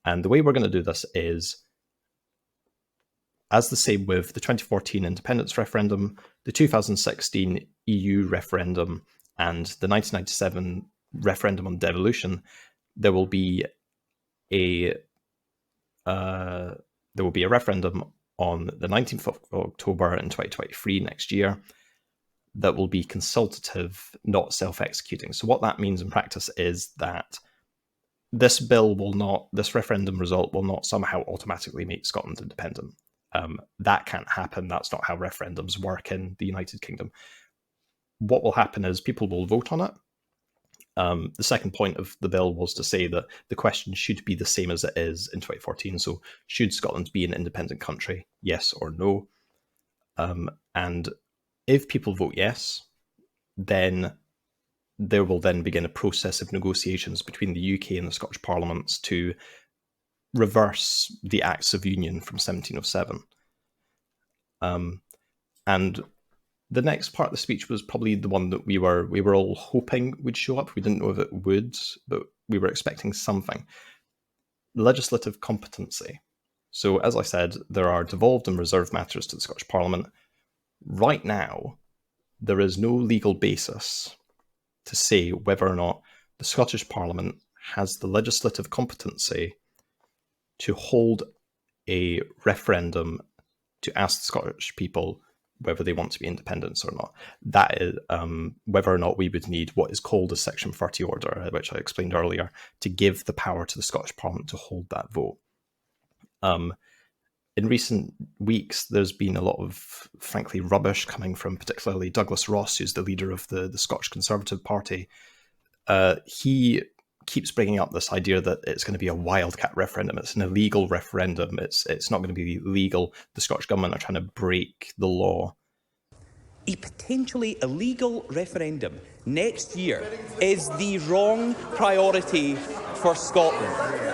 And the way we're going to do this is, as the same with the 2014 independence referendum, the 2016 EU referendum, and the 1997 referendum on devolution, there will be a referendum on the 19th of October in 2023 next year that will be consultative, not self-executing. So what that means in practice is that this referendum result will not somehow automatically make Scotland independent. That can't happen. That's not how referendums work in the United Kingdom. What will happen is people will vote on it. The second point of the bill was to say that the question should be the same as it is in 2014. So should Scotland be an independent country? Yes or no? And if people vote yes, then there will then begin a process of negotiations between the UK and the Scottish Parliaments to reverse the Acts of Union from 1707. And the next part of the speech was probably the one that we were all hoping would show up. We didn't know if it would, but we were expecting something. Legislative competency. So as I said, there are devolved and reserved matters to the Scottish Parliament. Right now, there is no legal basis to say whether or not the Scottish Parliament has the legislative competency to hold a referendum to ask the Scottish people whether they want to be independent or not. That is whether or not we would need what is called a Section 30 order, which I explained earlier, to give the power to the Scottish Parliament to hold that vote. In recent weeks, there's been a lot of, frankly, rubbish coming from particularly Douglas Ross, who's the leader of the Scottish Conservative Party. He keeps bringing up this idea that it's going to be a wildcat referendum. It's an illegal referendum. It's not going to be legal. The Scottish Government are trying to break the law. A potentially illegal referendum next year is the wrong priority for Scotland.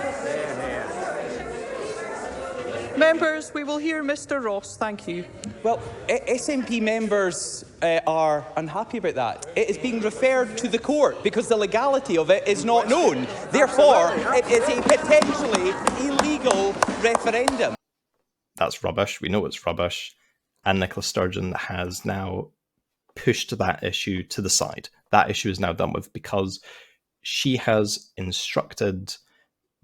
Members, we will hear Mr Ross. Thank you. Well, SNP members are unhappy about that. It is being referred to the court because the legality of it is not known. Therefore, it is a potentially illegal referendum. That's rubbish. We know it's rubbish. And Nicola Sturgeon has now pushed that issue to the side. That issue is now done with because she has instructed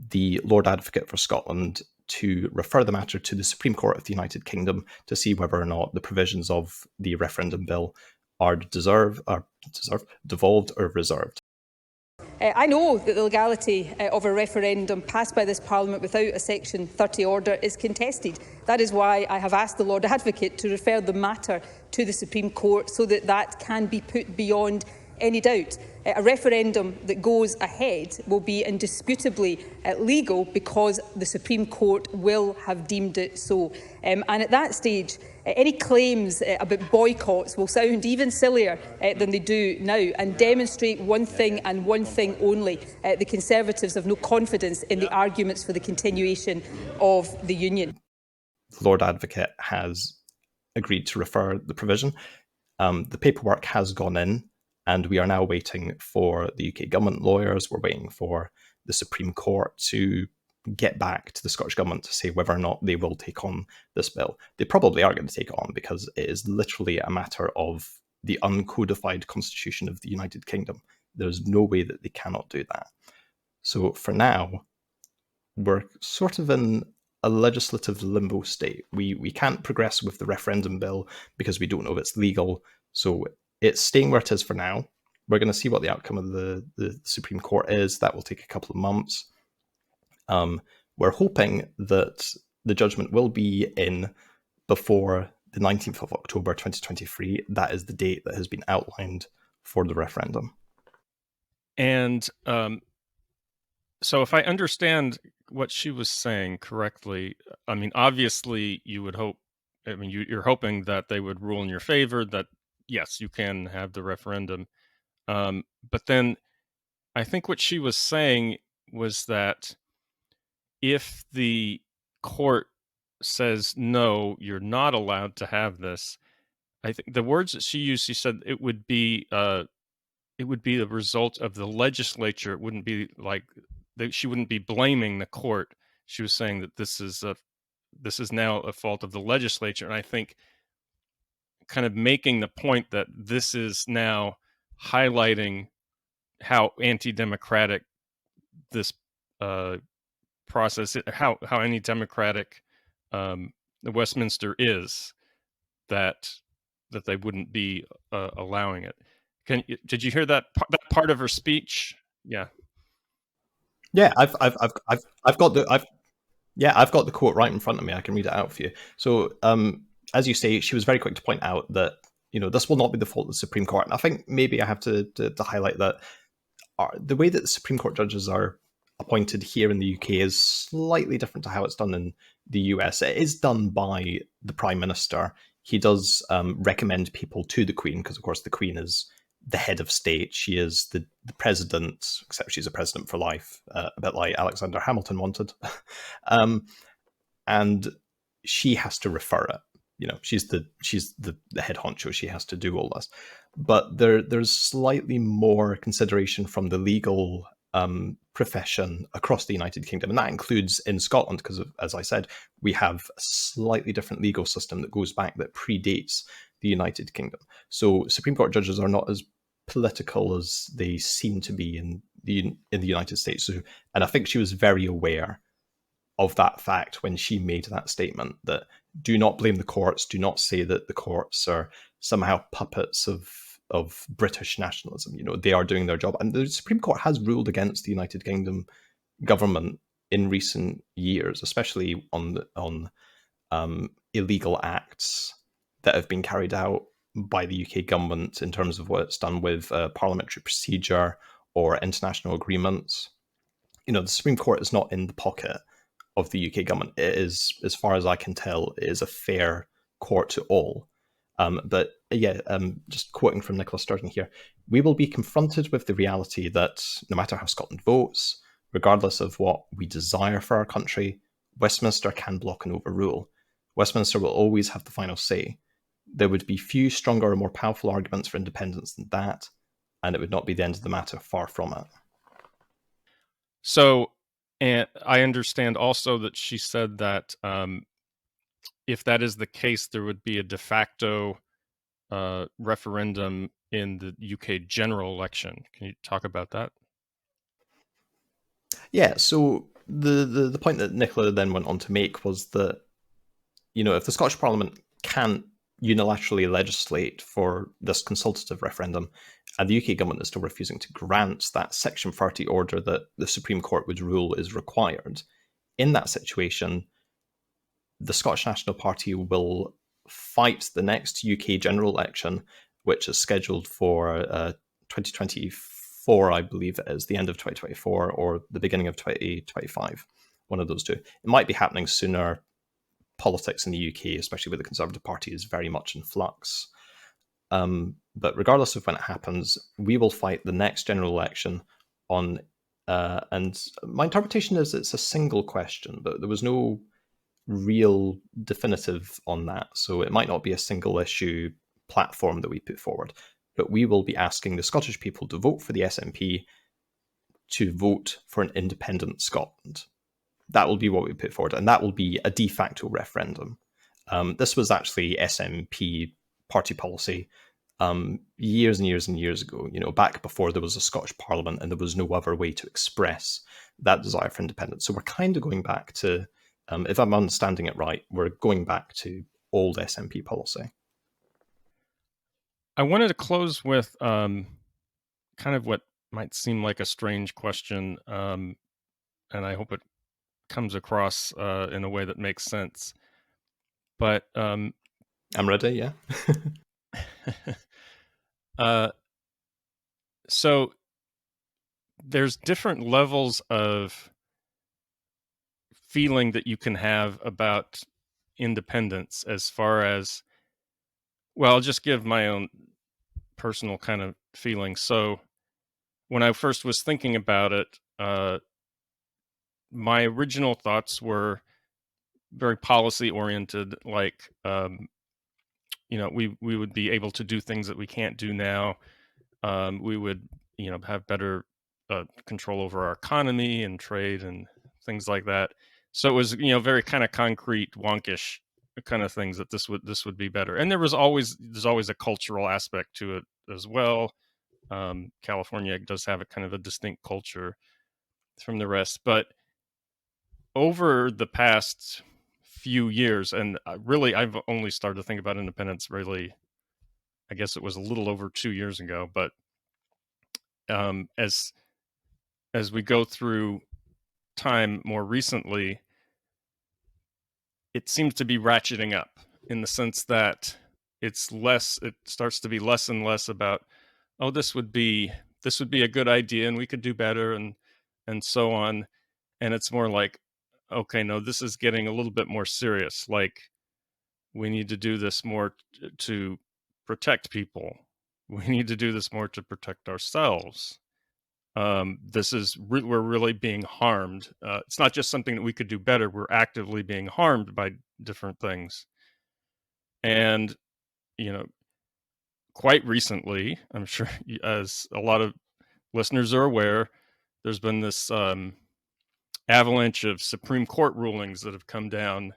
the Lord Advocate for Scotland to refer the matter to the Supreme Court of the United Kingdom to see whether or not the provisions of the referendum bill are devolved or reserved. I know that the legality of a referendum passed by this Parliament without a Section 30 order is contested. That is why I have asked the Lord Advocate to refer the matter to the Supreme Court so that that can be put beyond any doubt. A referendum that goes ahead will be indisputably legal because the Supreme Court will have deemed it so. And at that stage, any claims about boycotts will sound even sillier than they do now and demonstrate one thing and one thing only. The Conservatives have no confidence in the arguments for the continuation of the Union. The Lord Advocate has agreed to refer the provision. The paperwork has gone in, and we are now waiting for the UK government lawyers. We're waiting for the Supreme Court to get back to the Scottish Government to say whether or not they will take on this bill. They probably are going to take it on because it is literally a matter of the uncodified constitution of the United Kingdom. There's no way that they cannot do that. So for now, we're sort of in a legislative limbo state. We can't progress with the referendum bill because we don't know if it's legal. So it's staying where it is for now. We're going to see what the outcome of the Supreme Court is. That will take a couple of months. We're hoping that the judgment will be in before the 19th of October 2023. That is the date that has been outlined for the referendum. And so if I understand what she was saying correctly, I mean, obviously you would hope I mean, you're hoping that they would rule in your favor, that yes, you can have the referendum. But then I think what she was saying was that if the court says, no, you're not allowed to have this, I think the words that she used, she said it would be the result of the legislature. It wouldn't be like she wouldn't be blaming the court. She was saying that this is now a fault of the legislature. And I think kind of making the point that this is now highlighting how anti-democratic this process, how anti-democratic the Westminster is, that they wouldn't be allowing it. Did you hear that part of her speech? Yeah. Yeah, I've got the quote right in front of me. I can read it out for you. So, as you say, she was very quick to point out that this will not be the fault of the Supreme Court. And I think maybe I have to highlight that the way that the Supreme Court judges are appointed here in the UK is slightly different to how it's done in the US. It is done by the Prime Minister. He does recommend people to the Queen, because of course the Queen is the head of state. She is the president, except she's a president for life, a bit like Alexander Hamilton wanted. And she has to refer it. She's the head honcho. She has to do all this. But there's slightly more consideration from the legal profession across the United Kingdom, and that includes in Scotland, because, as I said, we have a slightly different legal system that goes back, that predates the United Kingdom. So Supreme Court judges are not as political as they seem to be in the United States. So, and I think she was very aware of that fact when she made that statement, that do not blame the courts, do not say that the courts are somehow puppets of British nationalism. They are doing their job. And the Supreme Court has ruled against the United Kingdom government in recent years, especially on illegal acts that have been carried out by the UK government in terms of what it's done with parliamentary procedure or international agreements. The Supreme Court is not in the pocket of the UK government. It is, as far as I can tell, it is a fair court to all. But just quoting from Nicola Sturgeon here, we will be confronted with the reality that no matter how Scotland votes, regardless of what we desire for our country, Westminster can block and overrule. Westminster will always have the final say. There would be few stronger or more powerful arguments for independence than that, and it would not be the end of the matter, far from it. So, and I understand also that she said that if that is the case, there would be a de facto referendum in the UK general election. Can you talk about that? Yeah, so the point that Nicola then went on to make was that, if the Scottish Parliament can't unilaterally legislate for this consultative referendum, and the UK government is still refusing to grant that Section 30 order that the Supreme Court would rule is required, in that situation, the Scottish National Party will fight the next UK general election, which is scheduled for 2024, I believe it is, the end of 2024 or the beginning of 2025, one of those two. It might be happening sooner. Politics in the UK, especially with the Conservative Party, is very much in flux. But regardless of when it happens, we will fight the next general election on, and my interpretation is it's a single question, but there was no real definitive on that. So it might not be a single issue platform that we put forward, but we will be asking the Scottish people to vote for the SNP to vote for an independent Scotland. That will be what we put forward, and that will be a de facto referendum. This was actually SNP party policy years and years and years ago, back before there was a Scottish Parliament and there was no other way to express that desire for independence. So we're kind of going back to, if I'm understanding it right, we're going back to old SNP policy. I wanted to close with kind of what might seem like a strange question, and I hope it comes across in a way that makes sense. But I'm ready, yeah. So there's different levels of feeling that you can have about independence as far as, well, I'll just give my own personal kind of feeling. So when I first was thinking about it, my original thoughts were very policy oriented, like, we would be able to do things that we can't do now. We would, have better control over our economy and trade and things like that. So it was, very kind of concrete, wonkish kind of things that this would be better. And there's always a cultural aspect to it as well. California does have a kind of a distinct culture from the rest, but over the past few years, and really, I've only started to think about independence really, I guess it was a little over 2 years ago, but as we go through time more recently, it seems to be ratcheting up in the sense that it starts to be less and less about, oh, this would be a good idea and we could do better and so on. And it's more like, okay, no, this is getting a little bit more serious. Like, we need to do this more to protect people. We need to do this more to protect ourselves. We're really being harmed. It's not just something that we could do better. We're actively being harmed by different things. And, quite recently, I'm sure, as a lot of listeners are aware, there's been this avalanche of Supreme Court rulings that have come down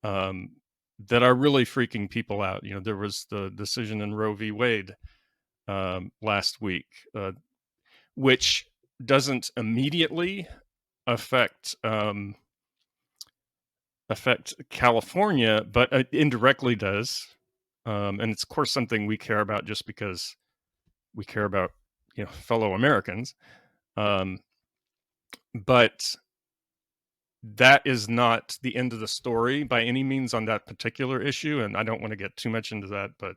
that are really freaking people out. There was the decision in Roe v. Wade last week, which doesn't immediately affect California, but it indirectly does. And it's, of course, something we care about just because we care about, fellow Americans. But that is not the end of the story by any means on that particular issue. And I don't want to get too much into that, but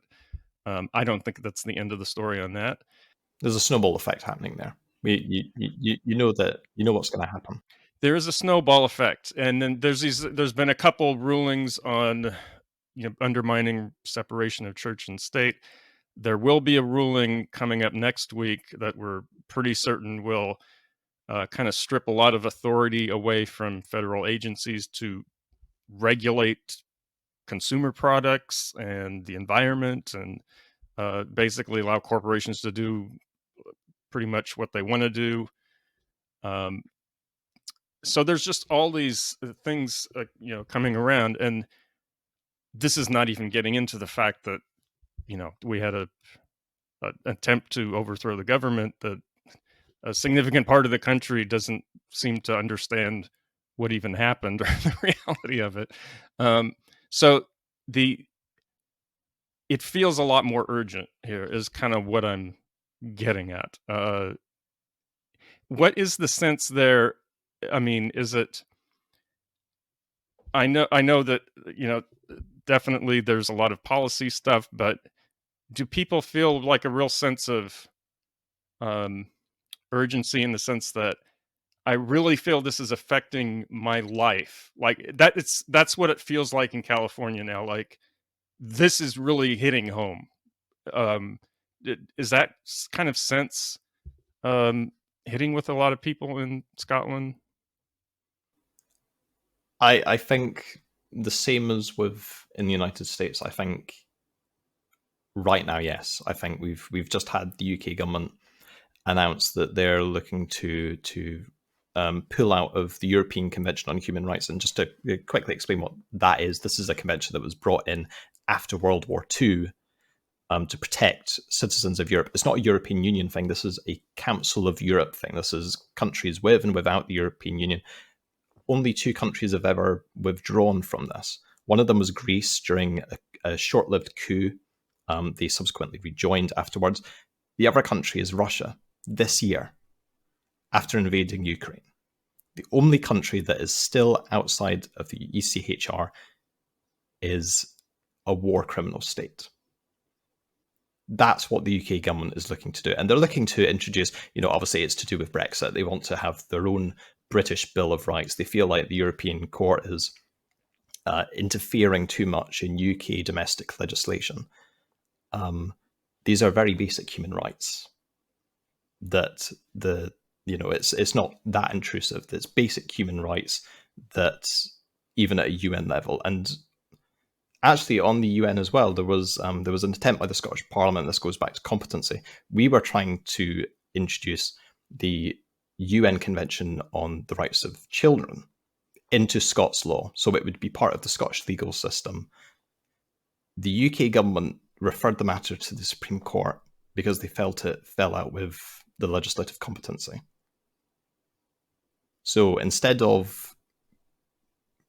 I don't think that's the end of the story on that. There's a snowball effect happening there. You know what's going to happen. There is a snowball effect, and then there's been a couple rulings on, undermining separation of church and state. There will be a ruling coming up next week that we're pretty certain will kind of strip a lot of authority away from federal agencies to regulate consumer products and the environment, and basically allow corporations to do pretty much what they want to do. So there's just all these things, coming around, and this is not even getting into the fact that, we had an attempt to overthrow the government that a significant part of the country doesn't seem to understand what even happened or the reality of it. So it feels a lot more urgent here is kind of what I'm getting at. What is the sense there? I mean, is it, I know that, definitely there's a lot of policy stuff, but do people feel like a real sense of urgency in the sense that I really feel this is affecting my life? Like that's what it feels like in California now. Like, this is really hitting home. Is that kind of sense hitting with a lot of people in Scotland? I think the same as in the United States. I think right now, yes. I think we've just had the UK government announce that they're looking to pull out of the European Convention on Human Rights. And just to quickly explain what that is, this is a convention that was brought in after World War II to protect citizens of Europe. It's not a European Union thing. This is a Council of Europe thing. This is countries with and without the European Union. Only 2 countries have ever withdrawn from this. One of them was Greece during a short-lived coup. They subsequently rejoined afterwards. The other country is Russia this year, after invading Ukraine. The only country that is still outside of the ECHR is a war criminal state. That's what the UK government is looking to do. And they're looking to introduce, obviously it's to do with Brexit. They want to have their own British Bill of Rights. They feel like the European Court has interfering too much in UK domestic legislation. These are very basic human rights that it's not that intrusive. It's basic human rights that even at a UN level, and actually on the UN as well, there was an attempt by the Scottish Parliament. This goes back to competency. We were trying to introduce the UN Convention on the Rights of Children into Scots law, so it would be part of the Scottish legal system. The UK government referred the matter to the Supreme Court because they felt it fell out with the legislative competency. So instead of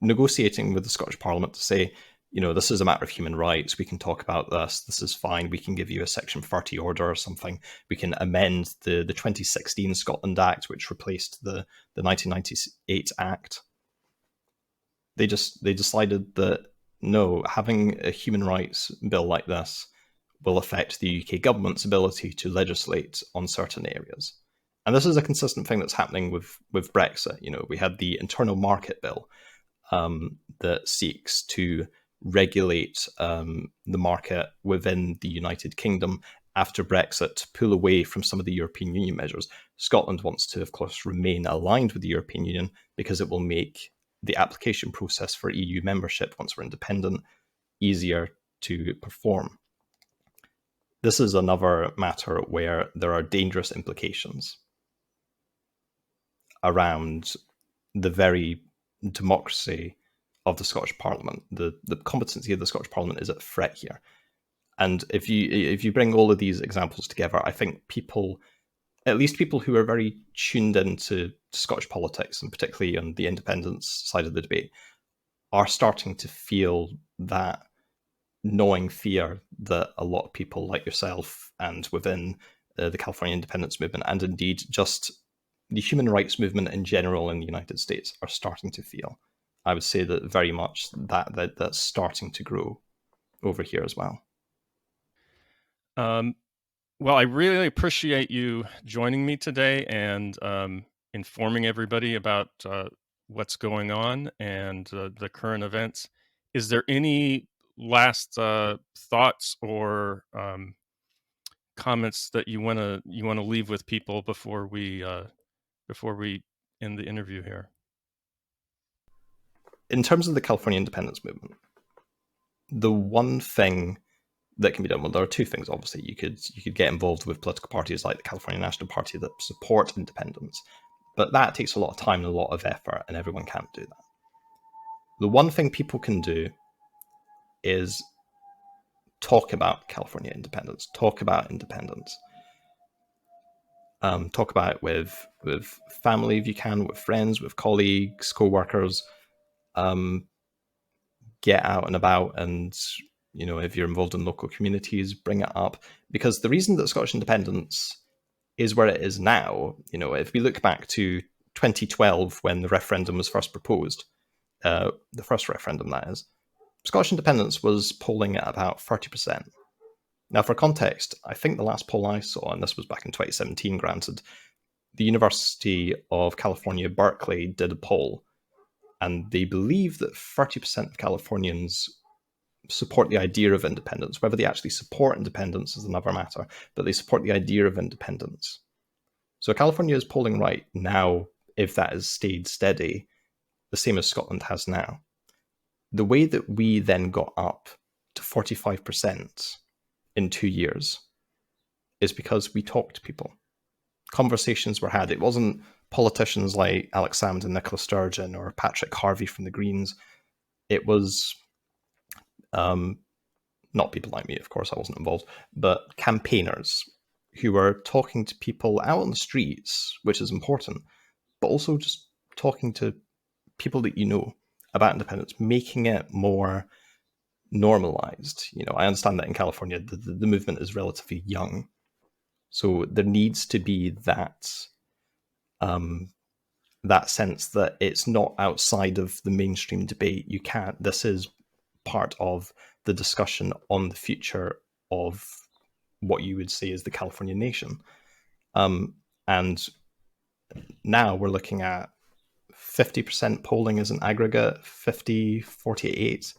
negotiating with the Scottish Parliament to say, this is a matter of human rights, we can talk about this is fine, we can give you a Section 30 order or something, we can amend the 2016 Scotland Act, which replaced the 1998 Act. They decided that no, having a human rights bill like this will affect the UK government's ability to legislate on certain areas. And this is a consistent thing that's happening with Brexit. We had the Internal Market Bill that seeks to regulate the market within the United Kingdom after Brexit to pull away from some of the European Union measures. Scotland wants to, of course, remain aligned with the European Union because it will make the application process for EU membership, once we're independent, easier to perform. This is another matter where there are dangerous implications around the very democracy of the Scottish Parliament. The competency of the Scottish Parliament is at threat here. And if you bring all of these examples together, I think people, at least people who are very tuned into Scottish politics, and particularly on the independence side of the debate, are starting to feel that gnawing fear that a lot of people like yourself and within the California independence movement, and indeed just the human rights movement in general in the United States, are starting to feel. I would say that very much that's starting to grow over here as well. Well, I really appreciate you joining me today and informing everybody about what's going on and the current events. Is there any last thoughts or comments that you want to leave with people before we end the interview here? In terms of the California independence movement, the one thing that can be done, well, there are two things. Obviously, you could get involved with political parties like the California National Party that support independence, but that takes a lot of time and a lot of effort, and everyone can't do that. The one thing people can do is talk about California independence, talk about independence, talk about it with family if you can, with friends, with colleagues, co-workers. Get out and about, and if you're involved in local communities, bring it up, because the reason that Scottish independence is where it is now, if we look back to 2012 when the referendum was first proposed, the first referendum that is, Scottish independence was polling at about 30%. Now, for context, I think the last poll I saw, and this was back in 2017, granted, the University of California, Berkeley did a poll, and they believe that 30% of Californians support the idea of independence. Whether they actually support independence is another matter, but they support the idea of independence. So California is polling right now, if that has stayed steady, the same as Scotland has now. The way that we then got up to 45% in 2 years is because we talked to people. Conversations were had. It wasn't politicians like Alex Salmond and Nicola Sturgeon or Patrick Harvey from the Greens. It was not people like me, of course, I wasn't involved, but campaigners who were talking to people out on the streets, which is important, but also just talking to people that you know about independence, making it more normalized. I understand that in California, the movement is relatively young. So there needs to be that sense that it's not outside of the mainstream debate. This is part of the discussion on the future of what you would say is the California nation. And now we're looking at 50% polling as an aggregate, 48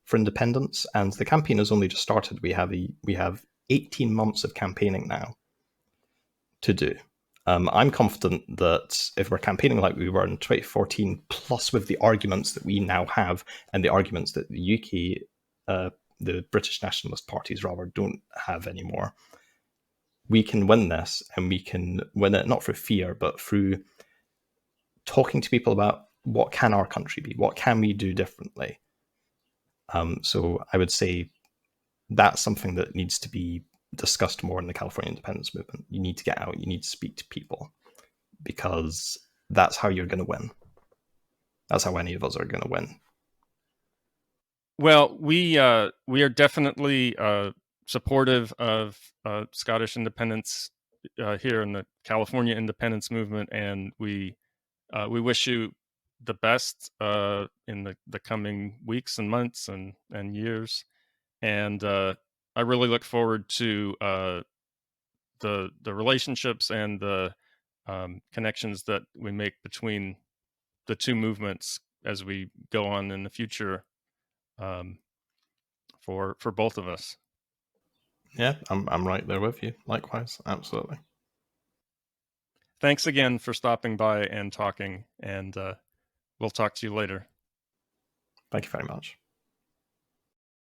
for independents, and the campaign has only just started. We have 18 months of campaigning now to do. I'm confident that if we're campaigning like we were in 2014, plus with the arguments that we now have and the arguments that the UK, the British nationalist parties rather, don't have anymore, we can win this, and we can win it not through fear, but through talking to people about what can our country be, what can we do differently. So I would say that's something that needs to be discussed more in the California independence movement. You need to get out, you need to speak to people, because that's how you're going to win. That's how any of us are going to win. Well, we are definitely supportive of Scottish independence here in the California independence movement, and we wish you the best in the coming weeks and months and years. And I really look forward to the relationships and the connections that we make between the two movements as we go on in the future, for both of us. Yeah, I'm right there with you. Likewise, absolutely. Thanks again for stopping by and talking, and we'll talk to you later. Thank you very much.